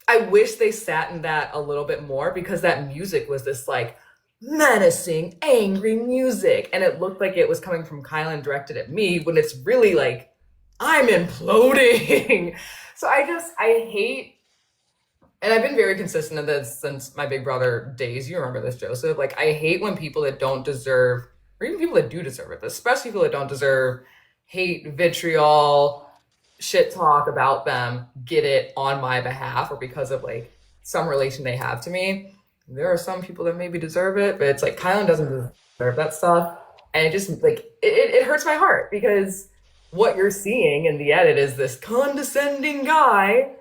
I wish they sat in that a little bit more, because that music was this menacing, angry music. And it looked like it was coming from Kylan directed at me, when it's really I'm imploding. So I hate, and I've been very consistent in this since my Big Brother days. You remember this, Joseph. I hate when people that don't deserve, or even people that do deserve it, but especially people that don't deserve, hate, vitriol, shit talk about them, get it on my behalf or because of some relation they have to me. There are some people that maybe deserve it, but it's Kylan doesn't deserve that stuff. And it just it hurts my heart, because what you're seeing in the edit is this condescending guy,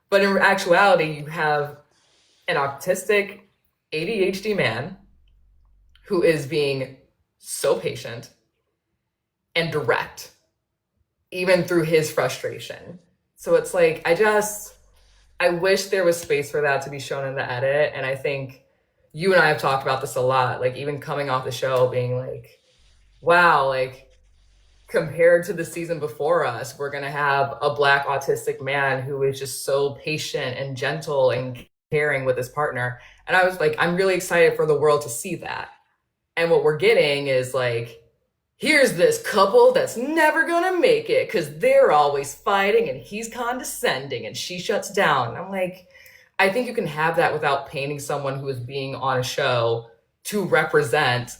but in actuality, you have an autistic ADHD man who is being so patient and direct, even through his frustration. So it's I wish there was space for that to be shown in the edit. And I think you and I have talked about this a lot, even coming off the show being wow, compared to the season before us, we're going to have a Black autistic man who is just so patient and gentle and caring with his partner. And I was I'm really excited for the world to see that. And what we're getting is here's this couple that's never going to make it because they're always fighting and he's condescending and she shuts down. And I'm I think you can have that without painting someone who is being on a show to represent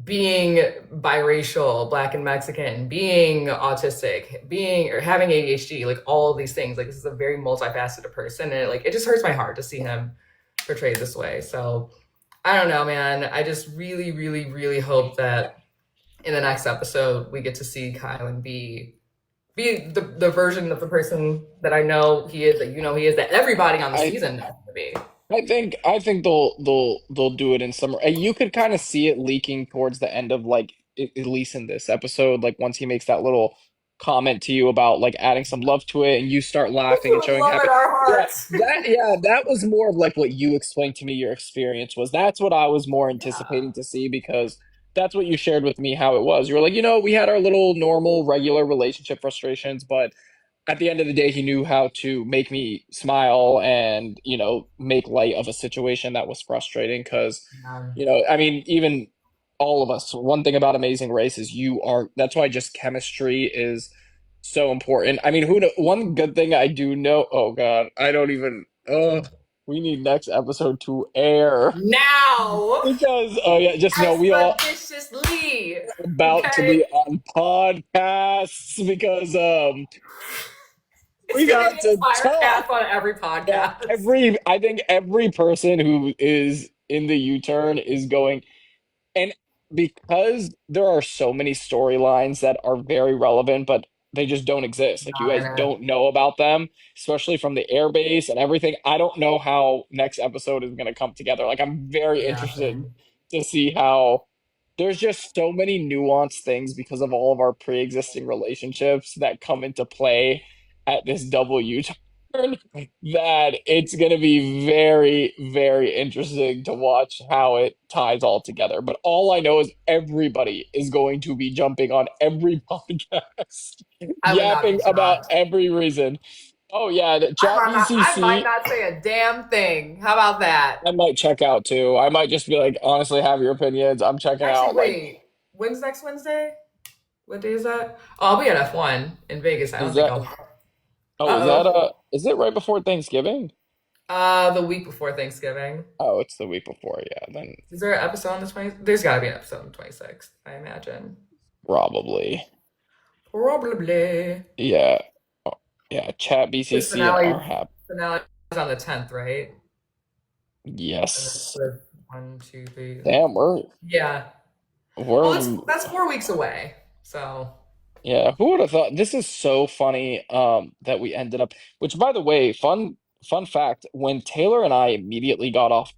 being biracial, black and Mexican, being autistic, being or having ADHD, like all of these things. Like this is a very multifaceted person, and it just hurts my heart to see him portrayed this way. So I don't know, man. I just really, really, really hope that in the next episode we get to see Kylan be the version of the person that I know he is, that he is, that everybody on the I season knows to be. I think they'll do it in some. And you could kind of see it leaking towards the end of like at least in this episode, like once he makes that little comment to you about like adding some love to it, and you start laughing and showing Love happy. in our Yeah, hearts. that was more of like what you explained to me. Your experience was that's what I was more Yeah, anticipating to see because that's what you shared with me how it was. You were like, we had our little normal regular relationship frustrations, but at the end of the day, he knew how to make me smile and, make light of a situation that was frustrating. Because, yeah. I mean, even all of us, one thing about Amazing Race is that's why just chemistry is so important. I mean, one good thing I do know, oh God, I don't even, we need next episode to air Now, because, oh yeah, just know we all expeditiously. about to Okay, be on podcasts because, it's we gonna got be to a fire talk. cast on every Yeah, podcast. I think every person who is in the U-turn is going, and because there are so many storylines that are very relevant, but they just don't exist. Like you Not guys in it. don't know about them, especially from the airbase and everything. I don't know how next episode is going to come together. Like I'm very Yeah, interested same. to see how there's just so many nuanced things because of all of our pre-existing relationships that come into play at this double U-turn that it's going to be very, very interesting to watch how it ties all together. But all I know is everybody is going to be jumping on every podcast, I would not be yapping about shocked. every reason. Oh, yeah, the I chat might not. I might BCC, not say a damn thing. How about that? I might check out too. I might just be like, honestly, have your opinions. I'm checking Actually, out. Like, wait. When's next Wednesday? What day is that? Oh, I'll be at F1 in Vegas. I is don't think that, I'll. oh, Uh oh. is it right before Thanksgiving? The week before Thanksgiving. Oh, it's the week before. Yeah, then Is there an episode on the 20th? There's got to be an episode on the 26th, I imagine. probably. Probably. Yeah. Oh, yeah, chat Because BCC and our happy. finale is on the 10th, right? And then Yes. for 1, 2, 3. Damn, Yeah. Well, we're that's 4 weeks away. So yeah, who would have thought this is so funny that we ended up, which by the way, fun fact, when Taylor and I immediately got off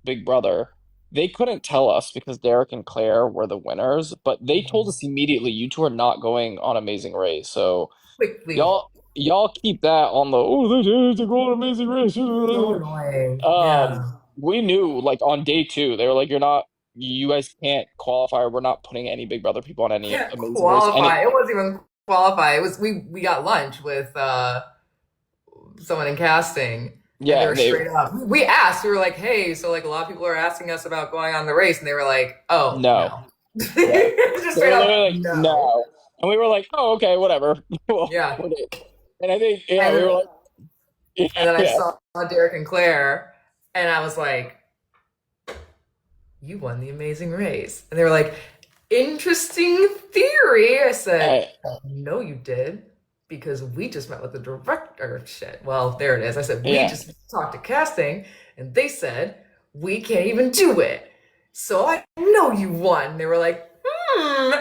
Big Brother, they couldn't tell us because Derek and Claire were the winners, but they told us immediately you two are not going on Amazing Race. So quickly. y'all keep that on the they have to go on Amazing Race. So annoying. Um, Yeah. we knew like on day two, they were like, you guys can't qualify. We're not putting any Big Brother people on any Can't Amazing Race. qualify. It wasn't even qualify. It was we got lunch with someone in casting, and they Yeah, were straight up. We asked. We were like, "Hey, so like a lot of people are asking us about going on the race," and they were like, "Oh no, no." yeah, Just they straight were up literally like, no. no, and we were like, oh, okay, whatever. We'll Yeah. put it. And I think, yeah, And we then were like, and yeah, then I yeah, saw Derek and Claire, and I was like, "You won the Amazing Race," and they were like, "Interesting theory." I said, I, "No, you did." Because we just met with the director. Shit. Well, there it is. I said, we yeah. just talked to casting, and they said, we can't even do it. So I know you won. They were like,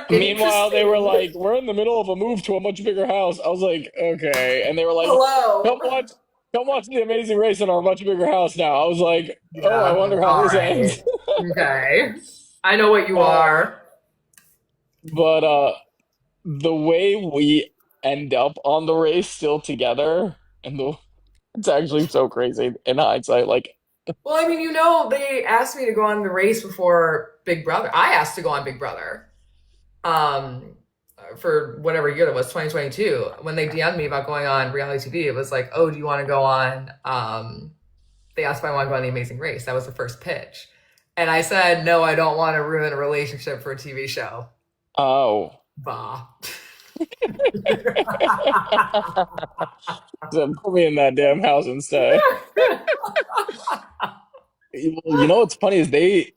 Meanwhile, they were interesting. like, we're in the middle of a move to a much bigger house. I was like, okay, and they were like, Hello. come watch, come watch the Amazing Race in our much bigger house now. I was like, oh, I Yeah. wonder how All this ends. right. Okay. I know what you Uh, are. but the way we end up on the race still together, and it's actually so crazy in hindsight. Like, Well, I mean, they asked me to go on the race before Big Brother. I asked to go on Big Brother. Um, for whatever year that was, 2022. When they DM'd me about going on reality TV, it was like, oh, do you want to go on? They asked if I want to go on The Amazing Race. That was the first pitch. And I said, no, I don't want to ruin a relationship for a TV show. oh, Bah. so put me in that damn house instead. Well, what's funny is they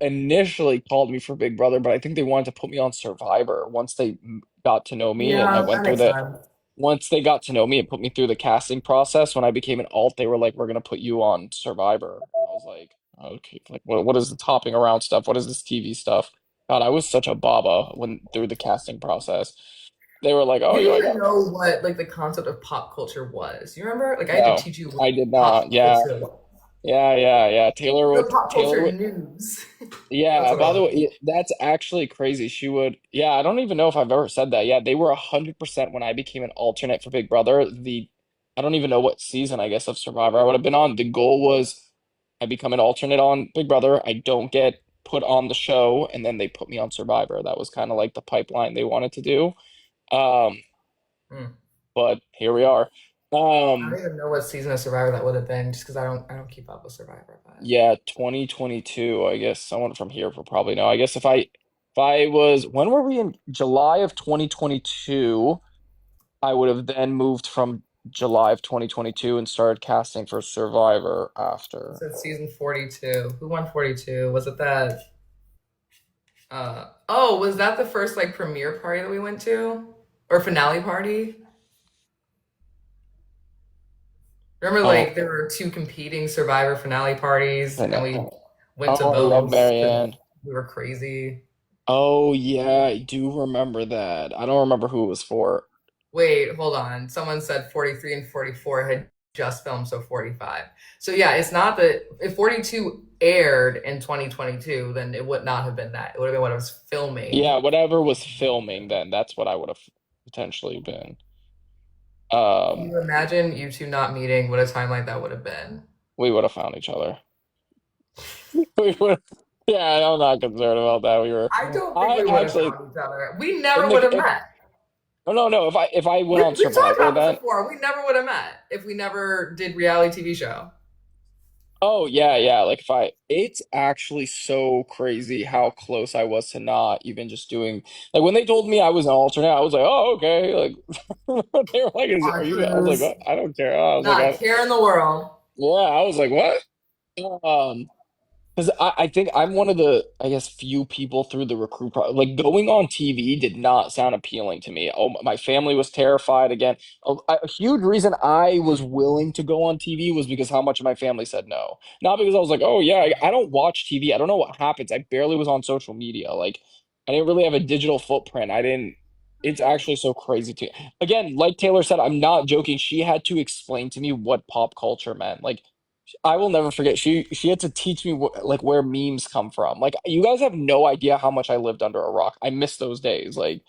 initially called me for Big Brother, but I think they wanted to put me on Survivor once they got to know me and I Yeah, went that through makes the sense. once they got to know me and put me through the casting process, when I became an alt, they were like, "We're gonna put you on Survivor." And I was like, "Okay, like what is the topping around stuff? What is this TV stuff?" God, I was such a baba when through the casting process. They were like, "Oh, You you didn't like even that?" know what like the concept of pop culture was. You remember? Like I had to No, teach you what I did pop not. Yeah, culture was. yeah. The pop culture news. That's Yeah, what it by the way, was. that's actually crazy. She would, yeah, I don't even know if I've ever said that. Yeah, they were 100% when I became an alternate for Big Brother. I don't even know what season, I guess, of Survivor I would have been on. The goal was I become an alternate on Big Brother. I don't get put on the show, and then they put me on Survivor. That was kind of like the pipeline they wanted to do. Um, Mm. but here we are. I Um, don't even know what season of Survivor that would have been, just because I don't keep up with Survivor. But yeah, 2022. I guess someone from here will probably know. I guess if I was when were we in July of 2022, I would have then moved from July of 2022 and started casting for Survivor it after. said season 42. Who won 42? Was it that? Oh, was that the first like premiere party that we went to, or finale party? Remember, Oh, like there were two competing Survivor finale parties, I and know. we went to Oh, I love those because Marianne. we were crazy. Oh yeah, I do remember that. I don't remember who it was for. Wait, hold on. Someone said 43 and 44 had just filmed, so 45. So yeah, it's not that if 42 aired in 2022, then it would not have been that. It would have been what it was Yeah, filming. whatever was filming then, that's what I would have potentially been. Can Um, you imagine you two not meeting? What a timeline that would have been. we would have found each other. We would, yeah, I'm not concerned about that. I don't think I we would have actually, found each other. We in never would the, have if, met. oh no, no, if I went on We've talked Survivor about this then, before. We never would have met if we never did reality TV show. oh yeah, like it's actually so crazy how close I was to not even just doing, like when they told me I was an alternate, I was like, oh, okay, like, they were like, On are a you, I was like, cruise, what? I don't care. I was like, not a care in the world. yeah, I was like, what? Because I think I'm one of the, I guess, few people through the recruit pro like going on TV did not sound appealing to me. Oh, my family was terrified again. A huge reason I was willing to go on TV was because how much of my family said no. Not because I was like, oh yeah, I don't watch TV. I don't know what happens. I barely was on social media. Like I didn't really have a digital footprint. I didn't. It's actually so crazy to again, like Taylor said, I'm not joking. She had to explain to me what pop culture meant. Like I will never forget. She had to teach me like where memes come from. Like you guys have no idea how much I lived under a rock. I miss those days. Like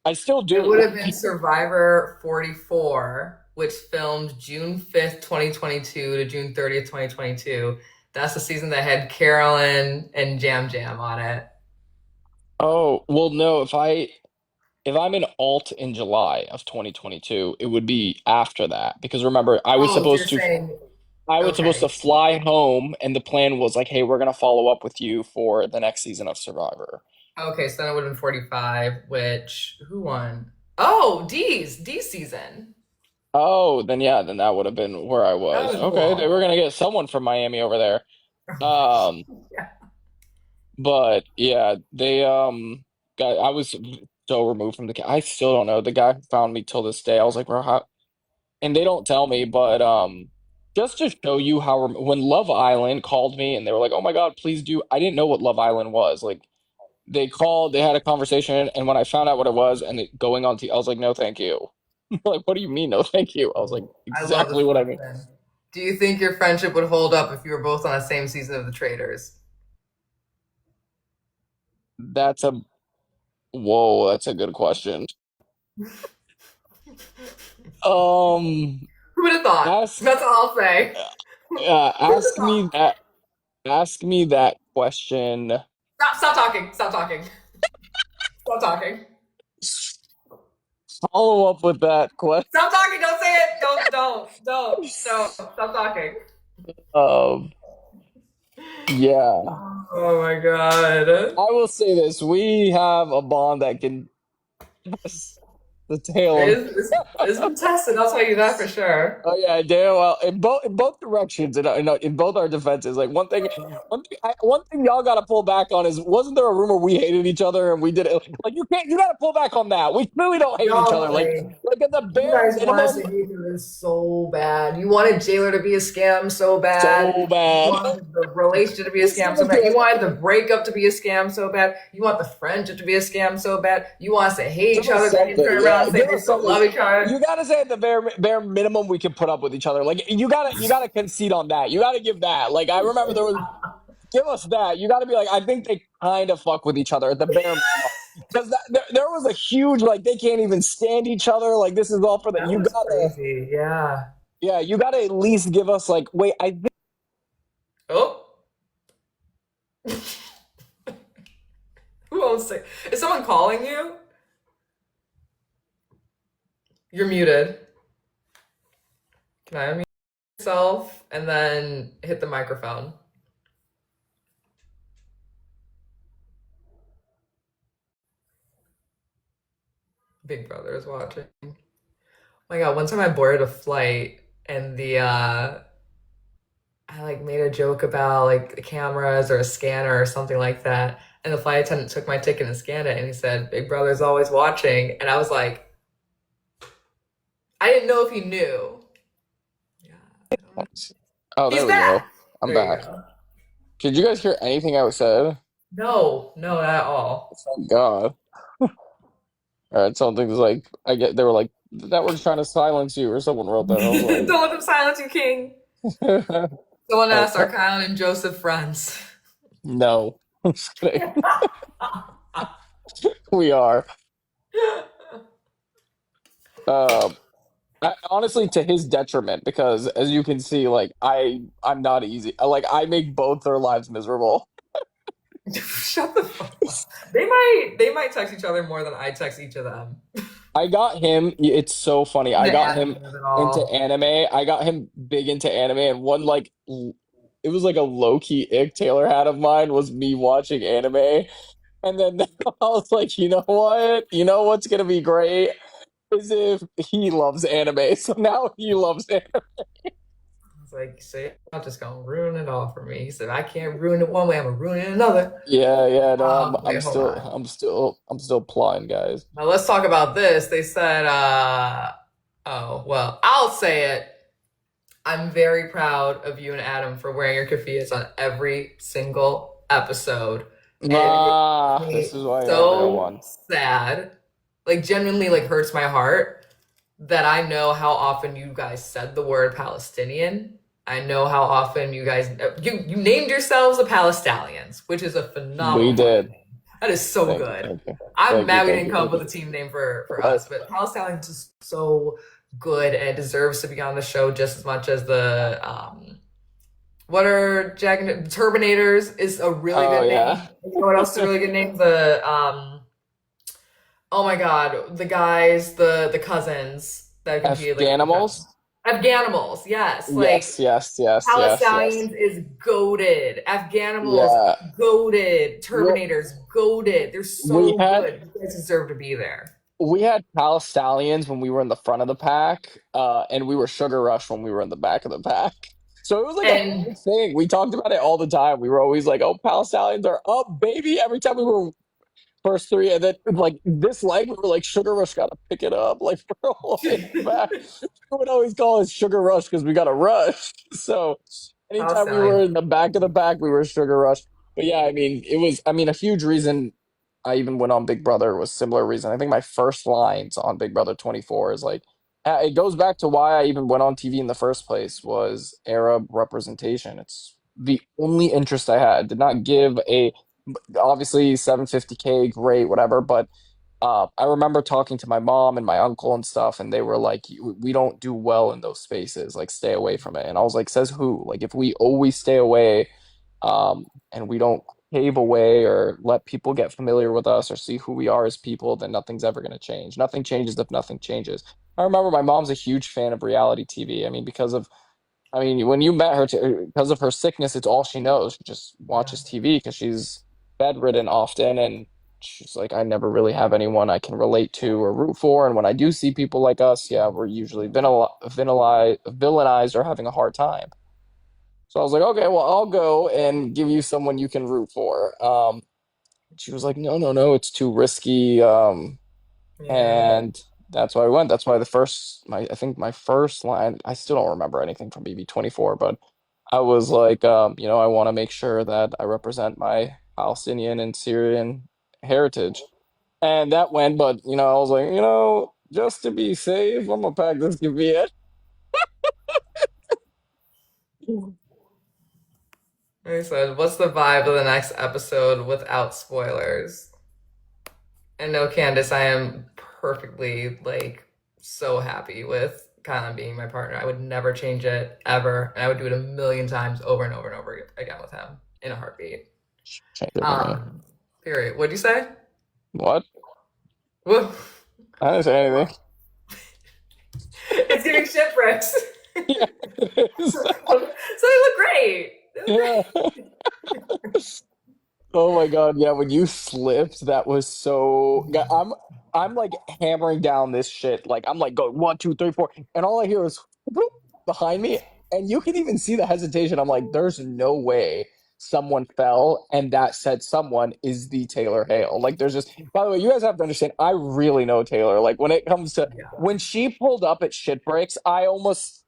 I still It would do. have been Survivor 44, which filmed June 5th, 2022 to June 30th, 2022. That's the season that had Carolyn and Jam Jam on it. Oh, well, no, if I'm in alt in July of 2022, it would be after that because remember, Oh, so you're saying, I was supposed to okay. fly home and the plan was like, "Hey, we're going to follow up with you for the next season of Survivor." Okay, so then it would have been 45, which, who won? Oh, D's season. Oh, then yeah, then that would have been where I That was. was Okay, they were cool. going to get someone from Miami over there. Oh my Um God. But yeah, they got I was so removed from the I still don't know. The guy who found me till this day. I was like, bro, how and they don't tell me, but just to show you how when Love Island called me and they were like, "Oh my God, please do." I didn't know what Love Island was. Like they called, they had a conversation, and when I found out what it was and it going on I was like, "No, thank you." Like, what do you mean, no, thank you? I was like, I love this exactly what I mean. question. Do you think your friendship would hold up if you were both on the same season of The Traitors? That's a whoa, that's a good question. Um, Who would have thought? ask That's all I'll say. Who would have ask me thought? that ask me that question. Stop talking. Stop talking. Stop talking. Follow up with that question. Stop talking. Don't say it. Don't. Stop talking. Um, yeah, Oh my god. I will say this: we have a bond that can. the tail It of. is, it's been tested. I'll tell you that for sure. Oh yeah, damn well. In both directions, in both our defenses. Like one thing y'all got to pull back on is wasn't there a rumor we hated each other and we did it? Like you got to pull back on that. We clearly don't hate each Y'all other. think Like at the you bare guys want us minimum, to hate this so bad. You wanted Jailer to be a scam so bad. so You bad. wanted the relationship to be a This scam so nigga bad. You said, wanted the breakup to be a scam so bad. You want the friendship to be a scam so bad. You want us to hate give each us other, then you something. turn around Yeah, and say give they us still something. love each other. You gotta say at the bare minimum we can put up with each other. Like you gotta concede on that. You gotta give that. Like I remember there was give us that. You gotta be like I think they kind of fuck with each other at the bare minimum because there was a huge like they can't even stand each other. Like this is all for the That you was gotta crazy. Yeah. yeah you gotta at least give us like wait I think Oh, who owns it? Is someone calling you? You're muted. Can I unmute yourself and then hit the microphone? Big Brother is watching. Oh my god, one time I boarded a flight and I like made a joke about like the cameras or a scanner or something like that. And the flight attendant took my ticket and scanned it and he said, Big Brother's always watching. And I was like, I didn't know if he knew. Yeah. oh He's there we back. go. I'm There you back. go. Did you guys hear anything I said? No, no, not at all. Thank God. All right, something's like I get. They were like the network's trying to silence you, or someone wrote that. I Don't was let them silence you, King. like, Someone oh asked, are Kyle and Joseph friends? no, I'm just kidding. We are. Um, honestly, to his detriment, because as you can see, like I'm not easy. I make both their lives miserable. Shut the fuck up. They might text each other more than I text each of them. I got him. It's so funny. I The got him anime of it into all. anime. I got him big into anime, and one it was like a low key ick Taylor had of mine was me watching anime. And then I was like, you know what? You know what's gonna be great is if he loves anime. So now he loves anime. I was like, say, I'm just gonna ruin it all for me. He said, I can't ruin it one way, I'm gonna ruin it another. Yeah, yeah, no, I'm Wait, hold still on. I'm still plotting, guys. Now let's talk about this. They said, oh, well, I'll say it. I'm very proud of you and Adam for wearing your keffiyehs on every single episode. And it makes Ah, this me is why you're a real so one. sad. Like genuinely like hurts my heart that I know how often you guys said the word Palestinian. I know how often you guys you named yourselves the Palestinians, which is a We phenomenal fucking did. name. That is so Thank you, good. thank you. I'm Thank you, mad we thank didn't you, come up thank with you. a team name for But us, but Palestinians is so good and it deserves to be on the show just as much as the what are Jack and Turbinators is a really oh good yeah. name. You know what else is a really good name? The oh my god, the guys, the cousins that competed like Afghanimals? Afghanimals, yes. Like Yes, yes, yes, yes, yes. Palestinians is goaded. Afghanimals Yeah. goaded. Well, Terminators goaded. They're we so had good. You guys deserve to be there. we had Pal Stallions when we were in the front of the pack, and we were Sugar Rush when we were in the back of the pack. So it was like a And big thing. We talked about it all the time. We were always like, "Oh, Pal Stallions are up, baby!" Every time we were first three, and then like this leg, we were like, "Sugar Rush got to pick it up." Like we're all in the back. We would always call it Sugar Rush because we got to rush. So anytime we were Palestinians. in the back of the pack, we were Sugar Rush. But yeah, I mean, it was. I mean, a huge reason I even went on Big Brother was similar reason. I think my first lines on Big Brother 24 is like, it goes back to why I even went on TV in the first place was Arab representation. It's the only interest I had. Did not give a obviously 750K, great, whatever. But I remember talking to my mom and my uncle and stuff, and they were like, "We don't do well in those spaces. Like, stay away from it." And I was like, "Says who? Like, if we always stay away, and we don't cave away or let people get familiar with us or see who we are as people, then nothing's ever going to change. Nothing changes if nothing changes." I remember my mom's a huge fan of reality TV. I mean, I mean, when you met her, because of her sickness, it's all she knows. She just Yeah. watches TV because she's bedridden often, and she's like, I never really have anyone I can relate to or root for. And when I do see people like us, yeah, we're usually villainized or having a hard time. So I was like, okay, well, I'll go and give you someone you can root for. She was like, no, no, no, it's too risky. Yeah. And that's why I went. That's why I think my first line, I still don't remember anything from BB 24, but I was like, I want to make sure that I represent my Palestinian and Syrian heritage. And that went, but I was like, just to be safe, I'm gonna pack this caveat. Like I said, what's the vibe of the next episode without spoilers? And no, Candace, I am perfectly like so happy with Kylan being my partner. I would never change it ever, and I would do it a million times over and over and over again with him in a heartbeat. Change it for me. Um, period. What'd you say? What? Woo. I didn't say anything. It's giving shipwrecks. Yeah, it is. So they look great. They look Yeah. great. Oh my God, yeah, when you slipped, that was so I'm like hammering down this shit. Like I'm like going 1, 2, 3, 4, and all I hear is "Bloop" behind me. And you can even see the hesitation. I'm like, there's no way someone fell, and that said someone is the Taylor Hale. Like there's just by the way, you guys have to understand, I really know Taylor. Like when it comes to Yeah. when she pulled up at shit breaks, I was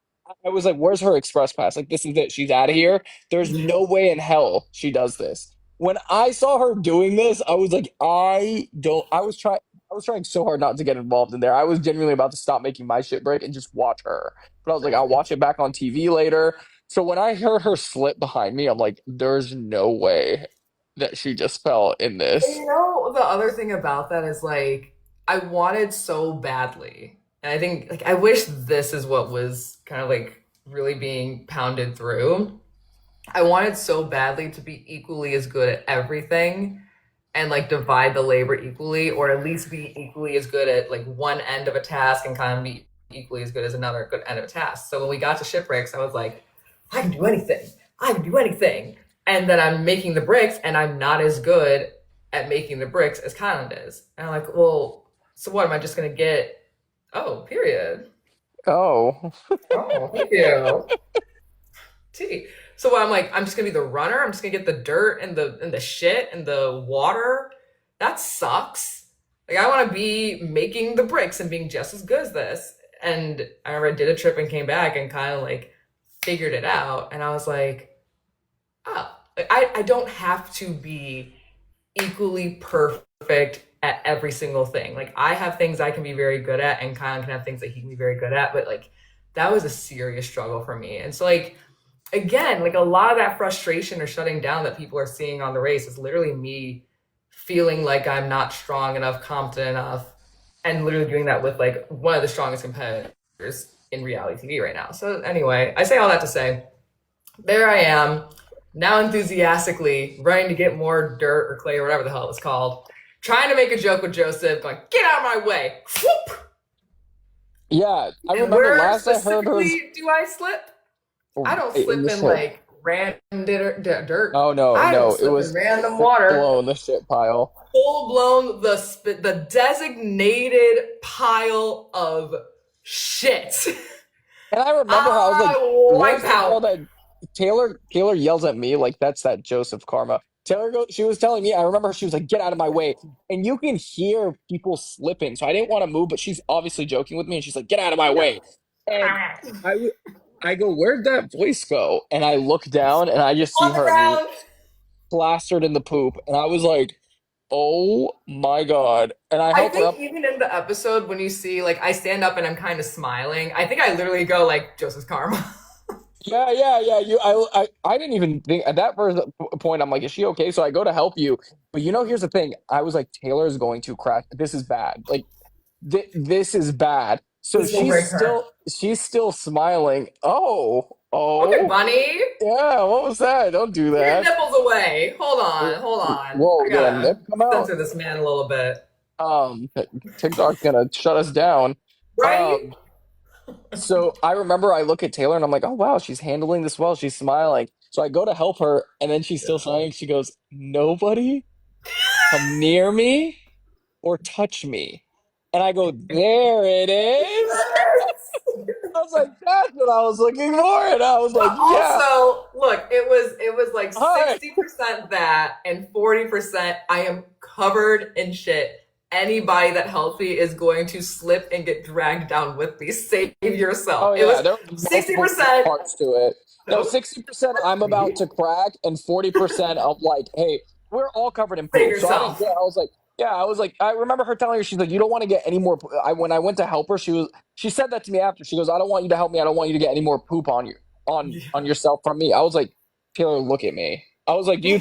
like, where's her express pass? Like this is it. She's out of here. There's no way in hell she does this. When I saw her doing this, I was like, I was trying so hard not to get involved in there. I was genuinely about to stop making my shit break and just watch her. But I was like, I'll watch it back on TV later. So when I heard her slip behind me, I'm like, there's no way that she just fell in And this. you know, the other thing about that is like, I wanted so badly. And I think, like, I wish this is what was kind of like really being pounded through. I wanted so badly to be equally as good at everything and like divide the labor equally, or at least be equally as good at like one end of a task and kind of be equally as good as another good end of a task. So when we got to shipwrecks, I was like, I can do anything. I can do anything. And then I'm making the bricks and I'm not as good at making the bricks as Kylan is. And I'm like, well, so what? Am I just going to get, oh, period. Oh, Oh, thank you. Tea. So I'm like, I'm just gonna be the runner. I'm just gonna get the dirt and the shit and the water. That sucks. Like I want to be making the bricks and being just as good as this. And I remember I did a trip and came back and kind of like figured it out. And I was like, oh, I don't have to be equally perfect at every single thing. Like I have things I can be very good at, and Kyle can have things that he can be very good at. But like that was a serious struggle for me. And so like again, like a lot of that frustration or shutting down that people are seeing on the race is literally me feeling like I'm not strong enough, competent enough, and literally doing that with like one of the strongest competitors in reality TV right now. So anyway, I say all that to say, there I am, now enthusiastically running to get more dirt or clay or whatever the hell it's called, trying to make a joke with Joseph, going, get out of my way. Whoop! yeah. I And remember where last I heard her specifically do I slip? I don't in slip the in ship. like random dirt. Oh no, I don't no, it slip in was random full water. blown the shit pile. Full blown the designated pile of shit. And I remember how I was like, I "Where's wipe the girl out. that Taylor yells at me like that's that Joseph karma." She was telling me. I remember she was like, "Get out of my way," and you can hear people slipping. So I didn't want to move, but she's obviously joking with me, and she's like, "Get out of my way," and I w- I go, "Where'd that voice go?" And I look down, and I just see On the her ground. plastered in the poop, and I was like, "Oh my God!" And I I help her think up. even in the episode when you see like I stand up and I'm kind of smiling, I think I literally go like Joseph's karma. Yeah, yeah, yeah. I didn't even think at that first point. I'm like, is she okay? So I go to help you, but here's the thing. I was like, Taylor is going to crash. This is bad. Like, this is bad. So This will break her. she's still smiling. Oh, Okay, oh, bunny. yeah. What was that? Don't do Get your that. nipples away. Hold Yeah. on, hold on. Whoa, I did a gotta nip come out? censor this man a little bit. Um, TikTok's gonna shut us down. Right? Um, So I remember I look at Taylor and I'm like, oh wow, she's handling this well. She's smiling. So I go to help her, and then she's still smiling. She goes, nobody? come near me or touch me. And I go, there it is. I was like, that's what I was looking for. And I was like, But yeah, also, look, it was like hi. 60% that and 40% I am covered in shit. Anybody that helps me is going to slip and get dragged down with me. Save yourself. Oh It yeah, was there was multiple 60%. parts to it. No, Nope. 60% I'm about to crack, and 40% of like, hey, we're all covered in Save poop. So I didn't yourself. care. I was like, yeah, I was like, I remember her telling her, she's like, you don't want to get any more. When I went to help her, she said that to me after. She goes, I don't want you to help me. I don't want you to get any more poop on you on Yeah. yourself from me. I was like, Taylor, look at me. I was like, do you?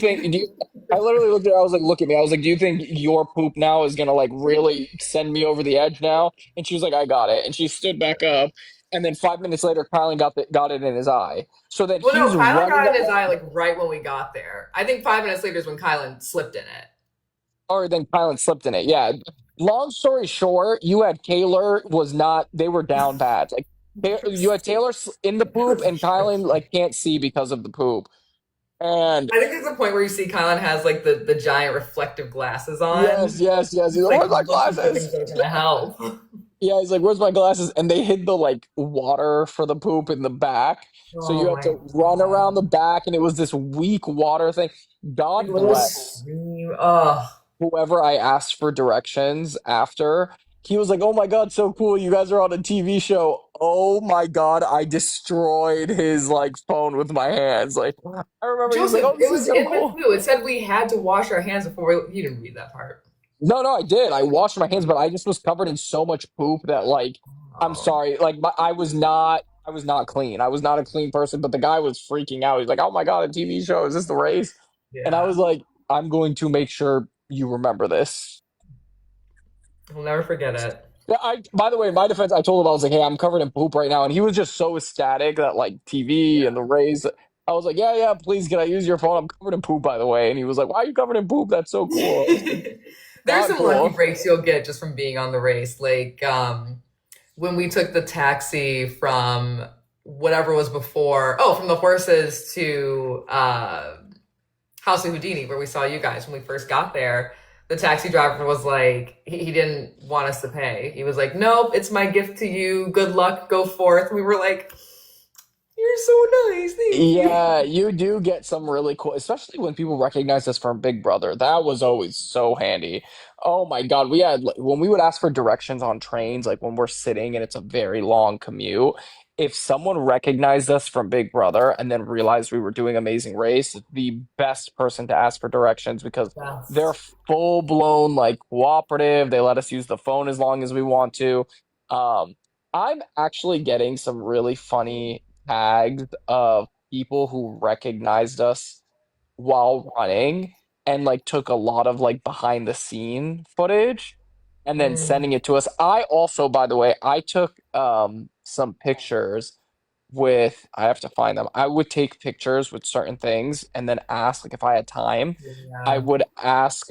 I literally looked at her. I was like, look at me. I was like, do you think your poop now is gonna like really send me over the edge now? And she was like, I got it. And she stood back up. And then 5 minutes later, Kylan got it in his eye. So then Well, no, he's Kylan running got in his along, eye like right when we got there. I think 5 minutes later is when Kylan slipped in it. or then Kylan slipped in it. Yeah. Long story short, you had Taylor was not. They were down bad. Like you had Taylor in the poop, and Kylan like can't see because of the poop. And I think there's a point where you see Kylan has like the giant reflective glasses yes, on. yes, yes. He's It's like, like where's my those are the glasses? things that are gonna help. Yeah, he's like, "Where's my glasses?" And they hid the like water for the poop in the back, so you Oh had my to run around the god. back, and it was this weak water thing. Like God little bless stream. Oh, whoever I asked for directions after. He was like, "Oh my God, so cool! You guys are on a TV show." Oh my God, I destroyed his like phone with my hands. Like, I remember he was like, Joseph, "Oh, it this is was so in the cool." clue. It said we had to wash our hands before we. You didn't read that part. No, no, I did. I washed my hands, but I just was covered in so much poop that like I'm Oh, sorry. Like I was not clean. I was not a clean person, but the guy was freaking out. He's like, "Oh my God, a TV show. Is this the race?" And I yeah. was like, "I'm going to make sure you remember this." We'll never forget it. Yeah, by the way, in my defense, I told him I was like, "Hey, I'm covered in poop right now." And he was just so ecstatic that like TV and the race. I was like, "Yeah, yeah, please can I use your phone? I'm covered in poop, by the way." And he was like, "Why are you covered in poop? That's so cool." I was like, There's "Not some lucky cool." breaks you'll get just from being on the race. Like when we took the taxi from whatever was before, oh, from the horses to House of Houdini, where we saw you guys when we first got there. The taxi driver was like, he didn't want us to pay. He was like, nope, it's my gift to you. Good luck, go forth. We were like, you're so nice, thank you. Yeah, you do get some really cool, especially when people recognize us from Big Brother. That was always so handy. Oh my God, we had like, when we would ask for directions on trains, like when we're sitting and it's a very long commute, if someone recognized us from Big Brother and then realized we were doing Amazing Race, the best person to ask for directions because they're Best. full blown like cooperative. They let us use the phone as long as we want to. Um, I'm actually getting some really funny tags of people who recognized us while running and like took a lot of like behind the scene footage and then Mm, sending it to us. I also, by the way, I took some pictures with I have to find them. I would take pictures with certain things and then ask like if I had time, I yeah, would ask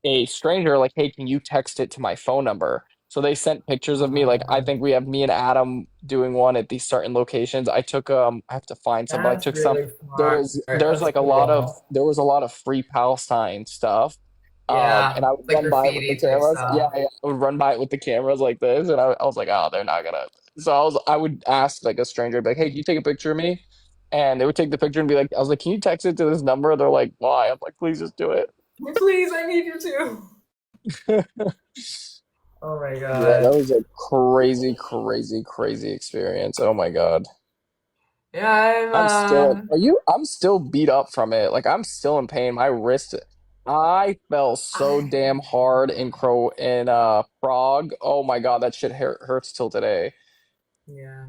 a stranger like, "Hey, can you text it to my phone number?" So they sent pictures of me. Like I think we have me and Adam doing one at these certain locations. I took I have to find some, but I that's took some. really smart. There's That's like a lot of cool. there was a lot of free Palestine stuff. And Yeah, I would like run by it with the graffiti type cameras. Yeah, stuff. yeah, I would run by it with the cameras like this, and I was like, oh, they're not gonna. So I would ask like a stranger, be like, hey, can you take a picture of me? And they would take the picture and be like, I was like, can you text it to this number? They're like, why? I'm like, please just do it. Please, I need you to. Oh my Yeah, that god. was a crazy, crazy, crazy experience. Oh my God. Yeah, I'm I'm still, are you, I'm still beat up from it. Like I'm still in pain. My wrist, I fell so I, damn hard in Prague. Oh my God, that shit hurts till today. yeah.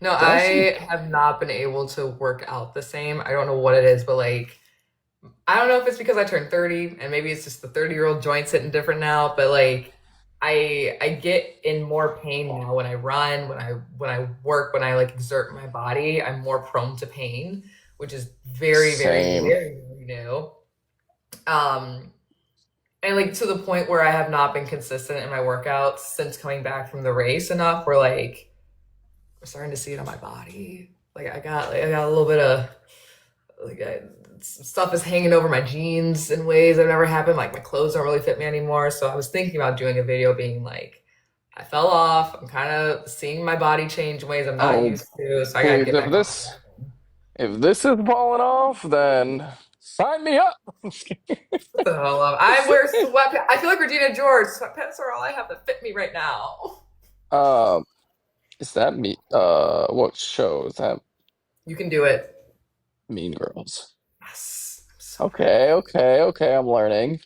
No, Did I see? I have not been able to work out the same. I don't know what it is, but like I don't know if it's because I turned 30 and maybe it's just the 30-year-old joints hitting different now, but like I get in more pain now when I run, when I work, when I like exert my body, I'm more prone to pain, which is very, very, Same. very, very new. Um and like to the point where I have not been consistent in my workouts since coming back from the race enough where like I'm starting to see it on my body. Like I got a little bit of like stuff is hanging over my jeans in ways that never happened. Like my clothes don't really fit me anymore. So I was thinking about doing a video being like, I fell off. I'm kind of seeing my body change in ways I'm not Oh, used to. So I gotta please, get back on track. if this is falling off, then sign me up. What the hell up? I wear sweatpants. I feel like Regina George. Sweatpants are all I have that fit me right now. Um, is that me? What show is that? You can do it. Mean Girls. Yes. I'm so ready. Okay, okay, okay. I'm learning.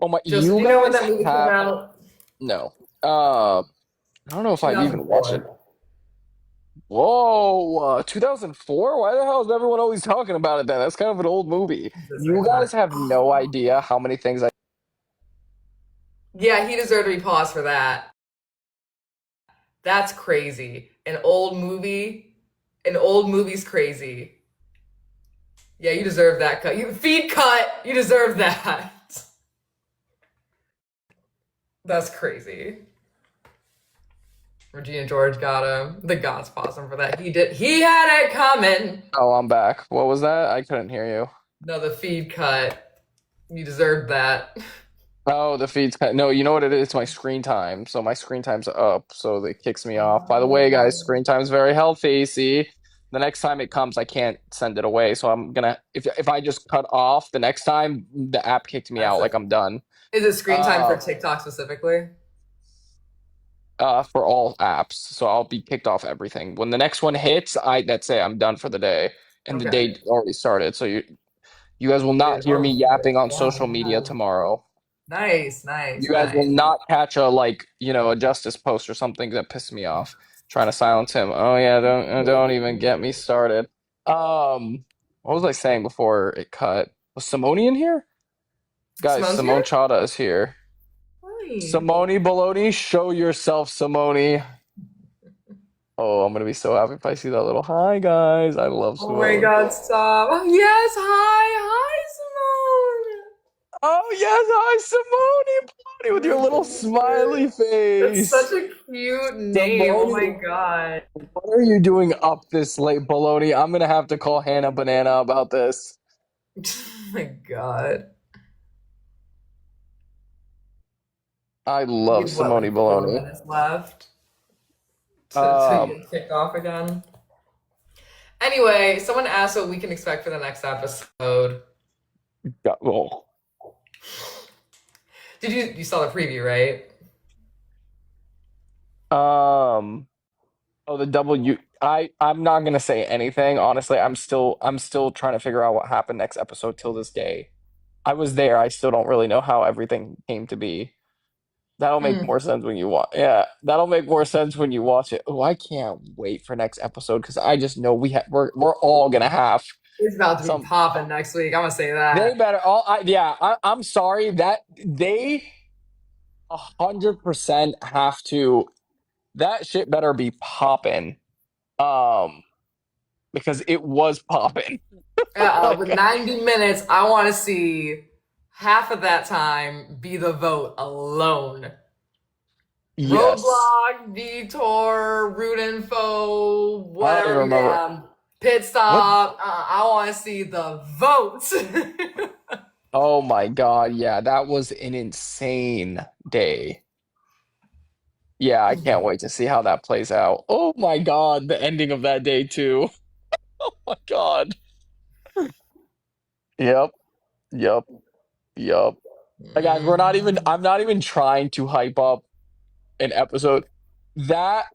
Oh my, Joseph, do you you know when guys that movie came have out? no. I don't know if I've even watched it. 2004. Whoa, 2004? Why the hell is everyone always talking about it then? That's kind of an old movie. This You guys iconic. have no idea how many things I. Yeah, he deserved to be paused for that. That's crazy. An old movie's crazy. Yeah, you deserve that cut. You feed cut. You deserve that. That's crazy. Regina George got him. The gods paused him for that. He did. He had it coming. Oh, I'm back. What was that? I couldn't hear you. No, the feed cut. You deserved that. Oh, the feed's kind no, you know what it is? It's my screen time. So my screen time's up, so it kicks me off. By the way, guys, screen time's very healthy. See, the next time it comes, I can't send it away. So I'm gonna if I just cut off the next time, the app kicked me That's out, like it. I'm done. Is it screen time for Uh, TikTok specifically? for all apps. So I'll be kicked off everything. When the next one hits, I that's it. I'm done for the day, and the Okay. day already started. So you guys will not Dude, hear me yapping on social media wow. tomorrow. Nice, nice, You guys will nice. not catch a like, a justice post or something that pissed me off. Trying to silence him. Oh yeah, don't even get me started. What was I saying before it cut? Was Simone in here? Guys, Simone's Simone here? Chada is here. Hi. Simone Baloney, show yourself, Simone. Oh, I'm gonna be so happy if I see that little hi guys. I love Oh my Simone. God, stop. Oh, yes, hi, Oh yes, hi Simone Baloney with your little Simone. smiley That's such face. a cute name. Oh my Simone, God. what are you doing up this late, Baloney? I'm gonna have to call Hannah Banana about this. Oh my God. I We love have what, Simone like 4 Baloney. minutes left to Um, get kicked off again? Anyway, someone asked what we can expect for the next episode. well, You saw the preview, right? um, oh, the W. I'm not gonna say anything. Honestly, I'm still trying to figure out what happened next episode till this day. I was there. I still don't really know how everything came to be. That'll make Mm. more sense when you watch. Yeah, that'll make more sense when you watch it. Oh, I can't wait for next episode because I just know we're all gonna have It's about to be some. popping next week. I'm gonna say They that. better all. Yeah, I'm sorry that they 100% have to. That shit better be popping. Um, because it was popping. With Like, 90 minutes, I want to see half of that time be the vote alone. yes, Roadblock, detour, route info, I don't even whatever you remember have, pit what. stop. I want to see the votes. Oh my God, yeah, that was an insane day. Yeah, I can't wait to see how that plays out. Oh my God, the ending of that day too. Oh my God. Yep, yep, yep. Guys, Mhm. I'm not even trying to hype up an episode. That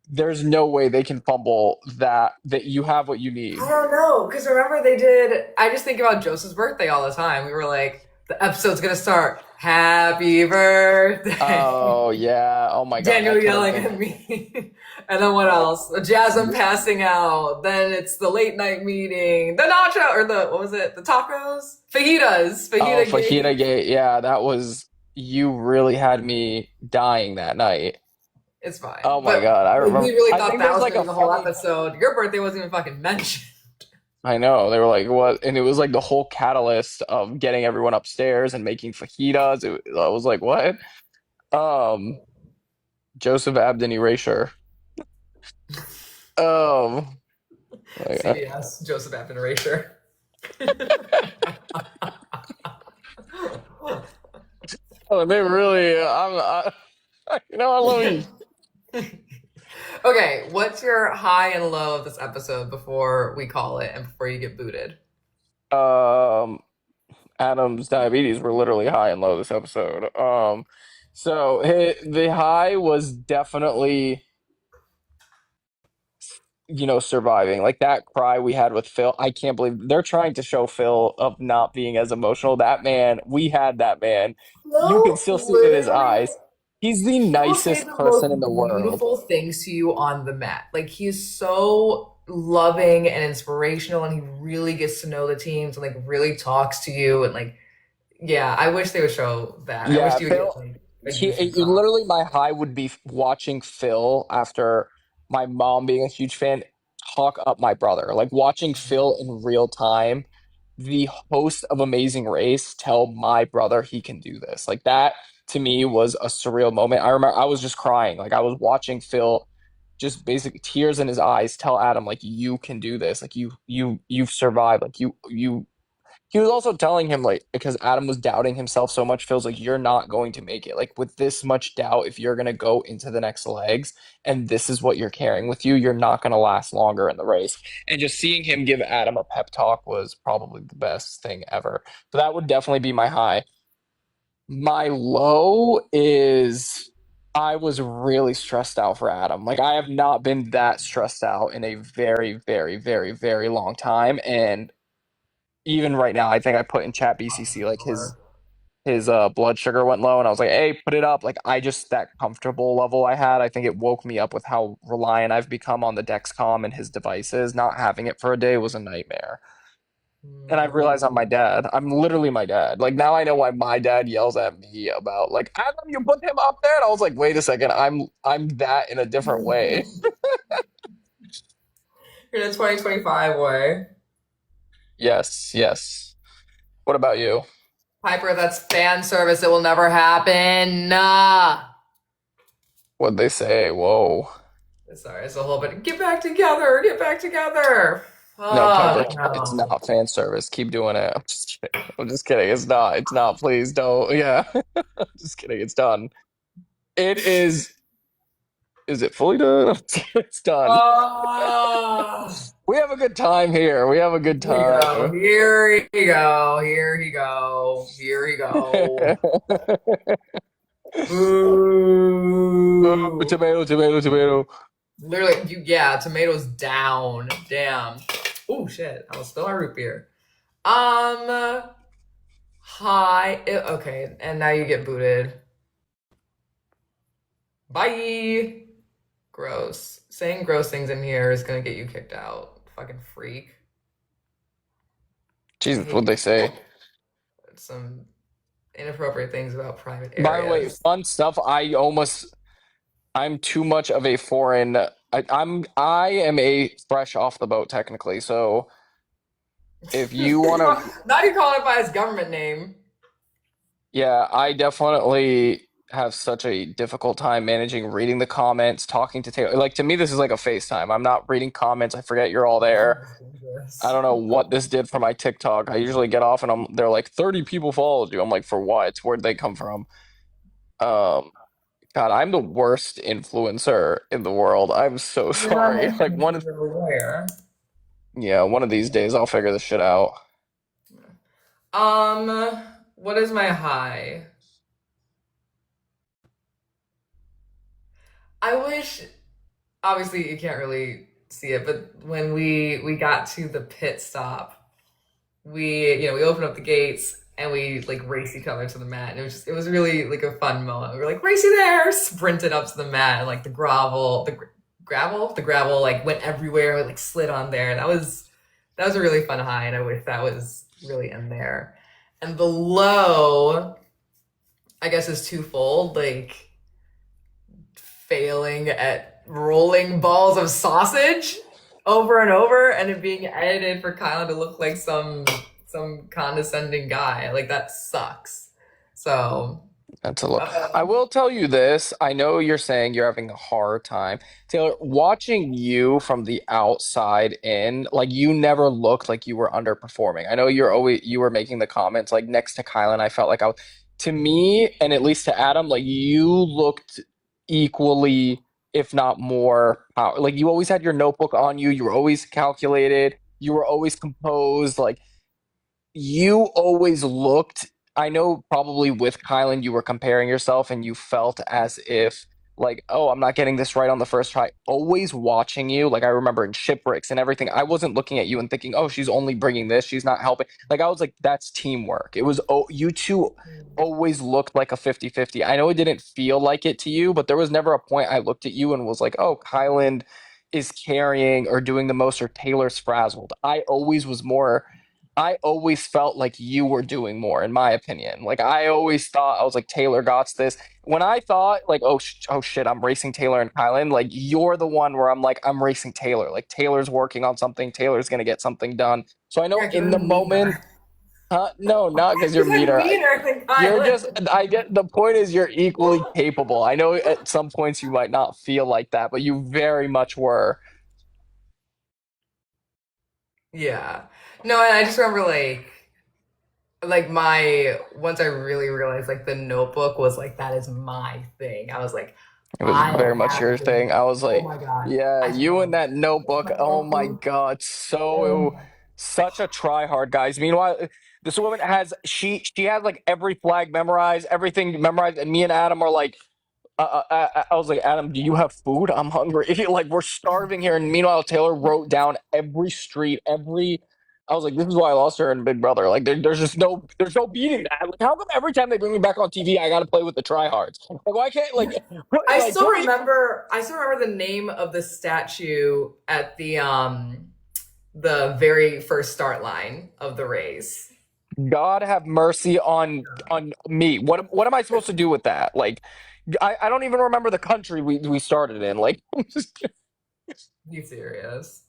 there's no way they can fumble that you have what you I need. don't know, because remember they did. I just think about Joseph's birthday all the time. We were like, the episode's gonna start. Happy birthday. Oh yeah. Oh my God, Daniel that could have yelling been. at me. And then what else? Jasmine passing out. Then it's the late night meeting. The nacho or the what was it? The tacos? Fajitas. Oh, Fajita Fajita gate. Gate. Yeah, that was you really had me dying that night. It's fine. Oh my But God, I we remember. really I thought think that there's was like gonna a be the whole funny. episode. Your birthday wasn't even fucking mentioned. I know they were like what, and it was like the whole catalyst of getting everyone upstairs and making fajitas. I was like, what? Um, Joseph Abdin erasure. Um, like, CBS, Joseph Abdin Erasure. Oh, they really. I love you. Okay, what's your high and low of this episode before we call it and before you get booted? Um, Adam's diabetes were literally high and low this episode. The high was definitely, surviving. Like that cry we had with Phil. I can't believe they're trying to show Phil of not being as emotional. That man, we had that man. You can Phil still see it in his literally eyes. He's the he will say nicest the person in most the world. beautiful things to you on the mat. Like he's so loving and inspirational and he really gets to know the teams and like really talks to you and like yeah, I wish they would show that. I wish Yeah, you would Phil. get like a YouTube drop. Literally, my high would be watching Phil after my mom being a huge fan talk up my brother. Like watching Phil in real time, the host of Amazing Race, tell my brother he can do this. Like that to me was a surreal moment. I remember I was just crying. Like I was watching Phil, just basically tears in his eyes, tell Adam like you can do this. Like you've survived. Like you he was also telling him like because Adam was doubting himself so much, feels like you're not going to make it. Like with this much doubt, if you're gonna go into the next legs and this is what you're carrying with you, you're not gonna last longer in the race. And just seeing him give Adam a pep talk was probably the best thing ever. So that would definitely be my high. My low is I was really stressed out for Adam. Like I have not been that stressed out in a very, very, very, very long time. And even right now, I think I put in chat BCC like his blood sugar went low, and I was like, "Hey, put it up." Like I just that comfortable level I had, I think it woke me up with how reliant I've become on the Dexcom and his devices. Not having it for a day was a nightmare. And I realized I'm my dad. I'm literally my dad. Like now I know why my dad yells at me about like, Adam, you put him up there. And I was like, wait a second, I'm that in a different way. You're in a 2025 way. Yes, yes. What about you? Piper, that's fan service. It will never happen. Nah. What'd they say? Whoa. Sorry, it's a whole bit. Get back together. Get back together. No, Piper, Oh it's no. not fan service. Keep doing it. I'm just kidding. I'm just kidding. It's not. It's not. Please don't. Yeah. Just kidding. It's done. It is. Is it fully done? It's done. Oh. We have a good time here. We have a good Here you go. time. Here you go. Here you go. Here you go. Oh, Boo. tomato, tomato, tomato. Literally, yeah, tomatoes down. Damn. Oh shit! I will spill my root beer. Um, okay, and now you get booted. Bye. Gross. Saying gross things in here is gonna get you kicked out. Fucking freak. I Jesus, what'd hate they say? some inappropriate things about private By the way, areas. fun stuff. I'm too much of a foreign. I am a fresh off the boat technically. So if you want to Now you're calling it by his government name. Yeah, I definitely have such a difficult time managing reading the comments, talking to Taylor. Like to me, this is like a FaceTime. I'm not reading comments. I forget you're all there. Oh, I dangerous. don't know what this did for my TikTok. I usually get off and they're like 30 people followed you. I'm like, for what? Where'd they come from? Um, God, I'm the worst influencer in the world. I'm so You're not sorry. Like influencing, you're aware. one of these days I'll figure this shit out. What is my high? I wish obviously you can't really see it, but when we got to the pit stop, we opened up the gates and we like raced each other to the mat, and it was really like a fun moment. We were like racy there, sprinted up to the mat, and like the gravel like went everywhere, it, like slid on there. That was a really fun high, and I wish that was really in there. And the low, I guess, is twofold. Like failing at rolling balls of sausage over and over and it being edited for Kyle to look like some condescending guy. Like that sucks. So That's a look. I Um, will tell you this. I know you're saying you're having a hard time. Taylor, watching you from the outside in, like you never looked like you were underperforming. I know you were making the comments like next to Kylan, I felt like to me, and at least to Adam, like you looked equally, if not more power. Like you always had your notebook on you, you were always calculated, you were always composed, like you always looked, I know probably with Kylan you were comparing yourself and you felt as if like, oh, I'm not getting this right on the first try. Always watching you, like I remember in shipwrecks and everything, I wasn't looking at you and thinking, oh, she's only bringing this, she's not helping. Like I was like, that's teamwork. It was, oh, you two always looked like a 50-50. I know it didn't feel like it to you, but there was never a point I looked at you and was like, oh, Kylan is carrying or doing the most or Taylor's frazzled. I always felt like you were doing more, in my opinion. Like I always thought, I was like, Taylor got this. When I thought like, oh shit, I'm racing Taylor and Kylan, like you're the one where I'm like, I'm racing Taylor. Like Taylor's working on something. Taylor's gonna get something done. So I know yeah, because in the I'm moment, meaner. no, not because you're Because I'm meaner. meaner than You're just, Kylan. I get the point is you're equally capable. I know at some points you might not feel like that, but you very much were. Yeah. No, and I just remember like my once I really realized like the notebook was like that is my thing. I was like, It was I very much have your to. thing. I was Oh like, my god, yeah, I you and swear. that notebook. Oh my God, so Oh, such a try hard, guys. Meanwhile, this woman has she has like every flag memorized, everything memorized, and me and Adam are like, I was like, Adam, do you have food? I'm hungry. Like we're starving here, and meanwhile, Taylor wrote down every street, every. I was like, this is why I lost her in Big Brother. Like, there's just there's no beating that. Like, how come every time they bring me back on TV, I got to play with the tryhards? Like, why can't put me? I still remember the name of the statue at the very first start line of the race. God have mercy on me. What am I supposed to do with that? Like, I don't even remember the country we started in. Like, You serious?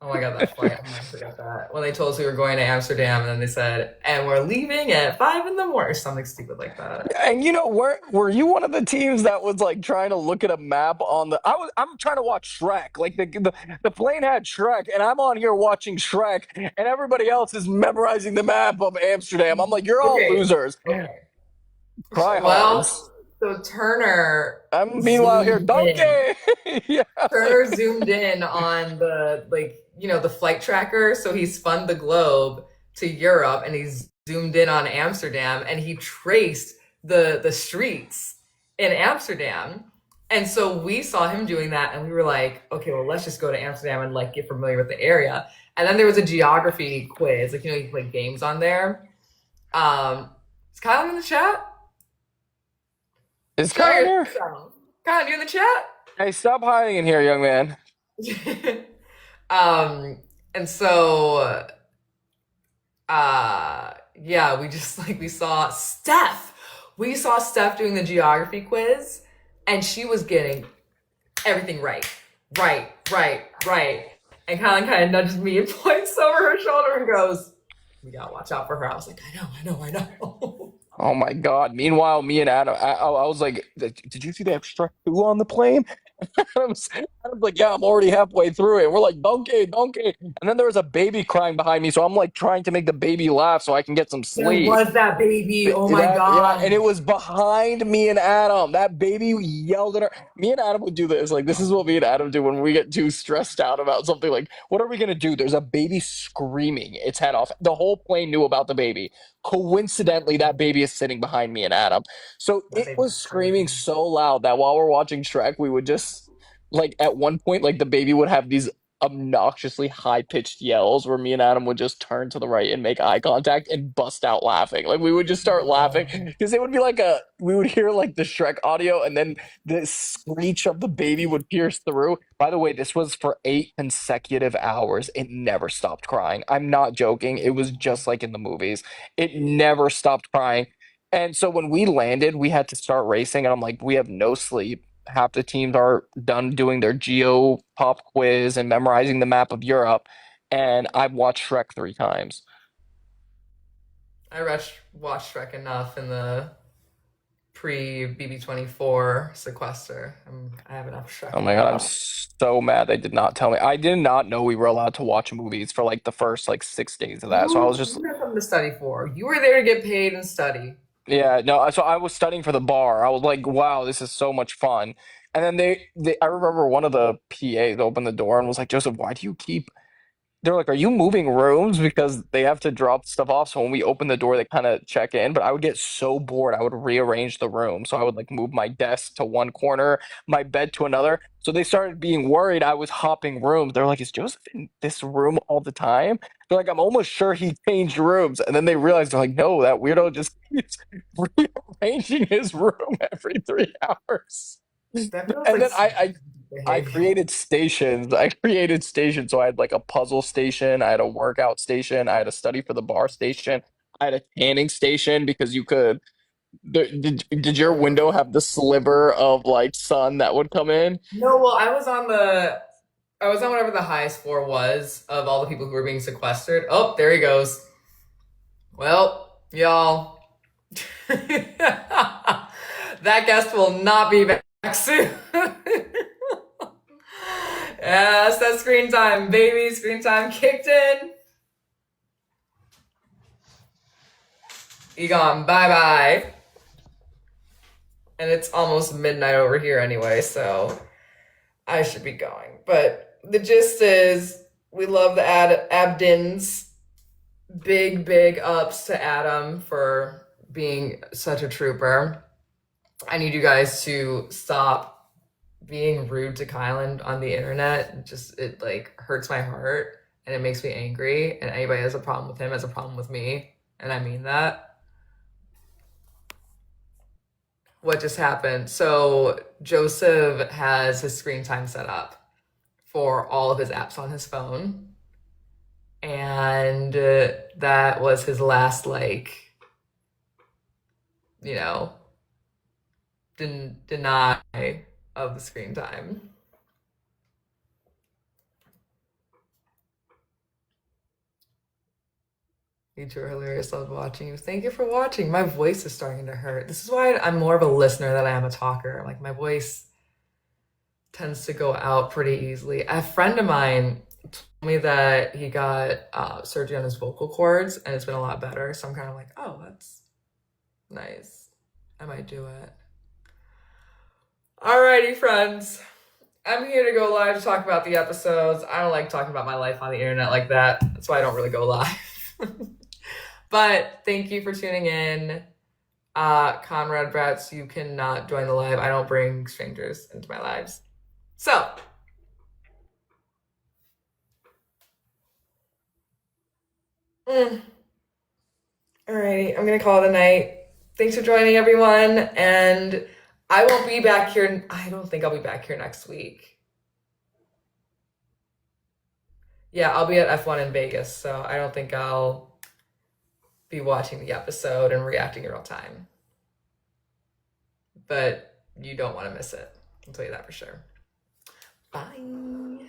Oh my god, that flight! I'll never forget that. When they told us we were going to Amsterdam, and then they said, "And we're leaving at 5 in the morning," or something stupid like that. and were you one of the teams that was like trying to look at a map on the? I'm trying to watch Shrek. Like the plane had Shrek, and I'm on here watching Shrek, and everybody else is memorizing the map of Amsterdam. I'm like, you're all Okay, losers, okay. tryhards. Well, so Turner I'm meanwhile here, zoomed in. donkey. Yeah, like Turner zoomed in on the the flight tracker, so he spun the globe to Europe and he zoomed in on Amsterdam and he traced the streets in Amsterdam. And so we saw him doing that and we were like, okay, well let's just go to Amsterdam and like get familiar with the area. And then there was a geography quiz, like you play games on there. Is Kyle in the chat? is Show Kylan here? yourself. Kyle, you in the chat? Hey, stop hiding in here, young man. And so yeah, we just like we saw Steph. We saw Steph doing the geography quiz and she was getting everything right. Right, right, right. And Kylan kind of nudges me and points over her shoulder and goes, "We gotta watch out for her." I was like, I know. Oh my God. Meanwhile, me and Adam, I was like, did you see that Shrek 2 on the plane? Adam's like, yeah, I'm already halfway through it. And we're like, donkey, donkey. And then there was a baby crying behind me. So I'm like trying to make the baby laugh so I can get some There sleep. was that baby. Oh my That yeah, and god. it was behind me and Adam. That baby yelled at her. Me and Adam would do this. Like this is what me and Adam do when we get too stressed out about something. Like, what are we gonna do? There's a baby screaming its head off. The whole plane knew about the baby. Coincidentally, that baby is sitting behind me and Adam. So That it baby's was screaming crazy. so loud that while we're watching Shrek, we would just like at one point, like the baby would have these obnoxiously high pitched yells where me and Adam would just turn to the right and make eye contact and bust out laughing. Like we would just start laughing No. because it would be like we would hear like the Shrek audio and then the screech of the baby would pierce through. By the way, this was for 8 consecutive hours. It never stopped crying. I'm not joking. It was just like in the movies. It never stopped crying. And so when we landed, we had to start racing, and I'm like, we have no sleep. Half the teams are done doing their geo pop quiz and memorizing the map of Europe, and I've watched Shrek 3 times. I watched Shrek enough in the pre BB24 sequester. I have an Oh abstract my God, I'm memory. so mad they did not tell me. I did not know we were allowed to watch movies for like the first like 6 days of that. So I was just You had something to study for. You were there to get paid and study. yeah, no, so I was studying for the bar. I was like, wow, this is so much fun. And then I remember one of the PAs opened the door and was like, Joseph, why do you keep they're like, "Are you moving rooms?" Because they have to drop stuff off. So when we open the door, they kind of check in. But I would get so bored, I would rearrange the room. So I would like move my desk to one corner, my bed to another. So they started being worried I was hopping rooms. They're like, "Is Joseph in this room all the time?" They're like, "I'm almost sure he changed rooms." And then they realized they're like, "No, that weirdo just keeps rearranging his room every 3 hours." That feels And like then so I behavior. created stations. I created stations. So I had like a puzzle station, I had a workout station, I had a study for the bar station, I had a tanning station because you could. Did your window have the sliver of like sun that would come in? No, well, I was on whatever the highest floor was of all the people who were being sequestered. Oh, there he goes. Well, y'all, that guest will not be back soon. Yes, that screen time, baby. Screen time kicked in. Egon, bye bye. And it's almost midnight over here anyway, so I should be going. But the gist is, we love the Abdins. Big ups to Adam for being such a trooper. I need you guys to stop being rude to Kylan on the internet. It like hurts my heart and it makes me angry. And anybody has a problem with him has a problem with me. And I mean that. What just happened? So Joseph has his screen time set up for all of his apps on his phone. And that was his last, like, you know, deny of the screen time. You two are hilarious. Loved watching you. Thank you for watching. My voice is starting to hurt. This is why I'm more of a listener than I am a talker. Like, my voice tends to go out pretty easily. A friend of mine told me that he got surgery on his vocal cords and it's been a lot better. So I'm kind of like, oh, that's nice. I might do it. Alrighty, friends. I'm here to go live to talk about the episodes. I don't like talking about my life on the internet like that. That's why I don't really go live. But thank you for tuning in. Conrad Bratz, you cannot join the live. I don't bring strangers into my lives. So, alrighty, I'm gonna call it a night. Thanks for joining, everyone. And I won't be back here. I don't think I'll be back here next week. Yeah, I'll be at F1 in Vegas, so I don't think I'll be watching the episode and reacting in real time. But you don't want to miss it. I'll tell you that for sure. Bye.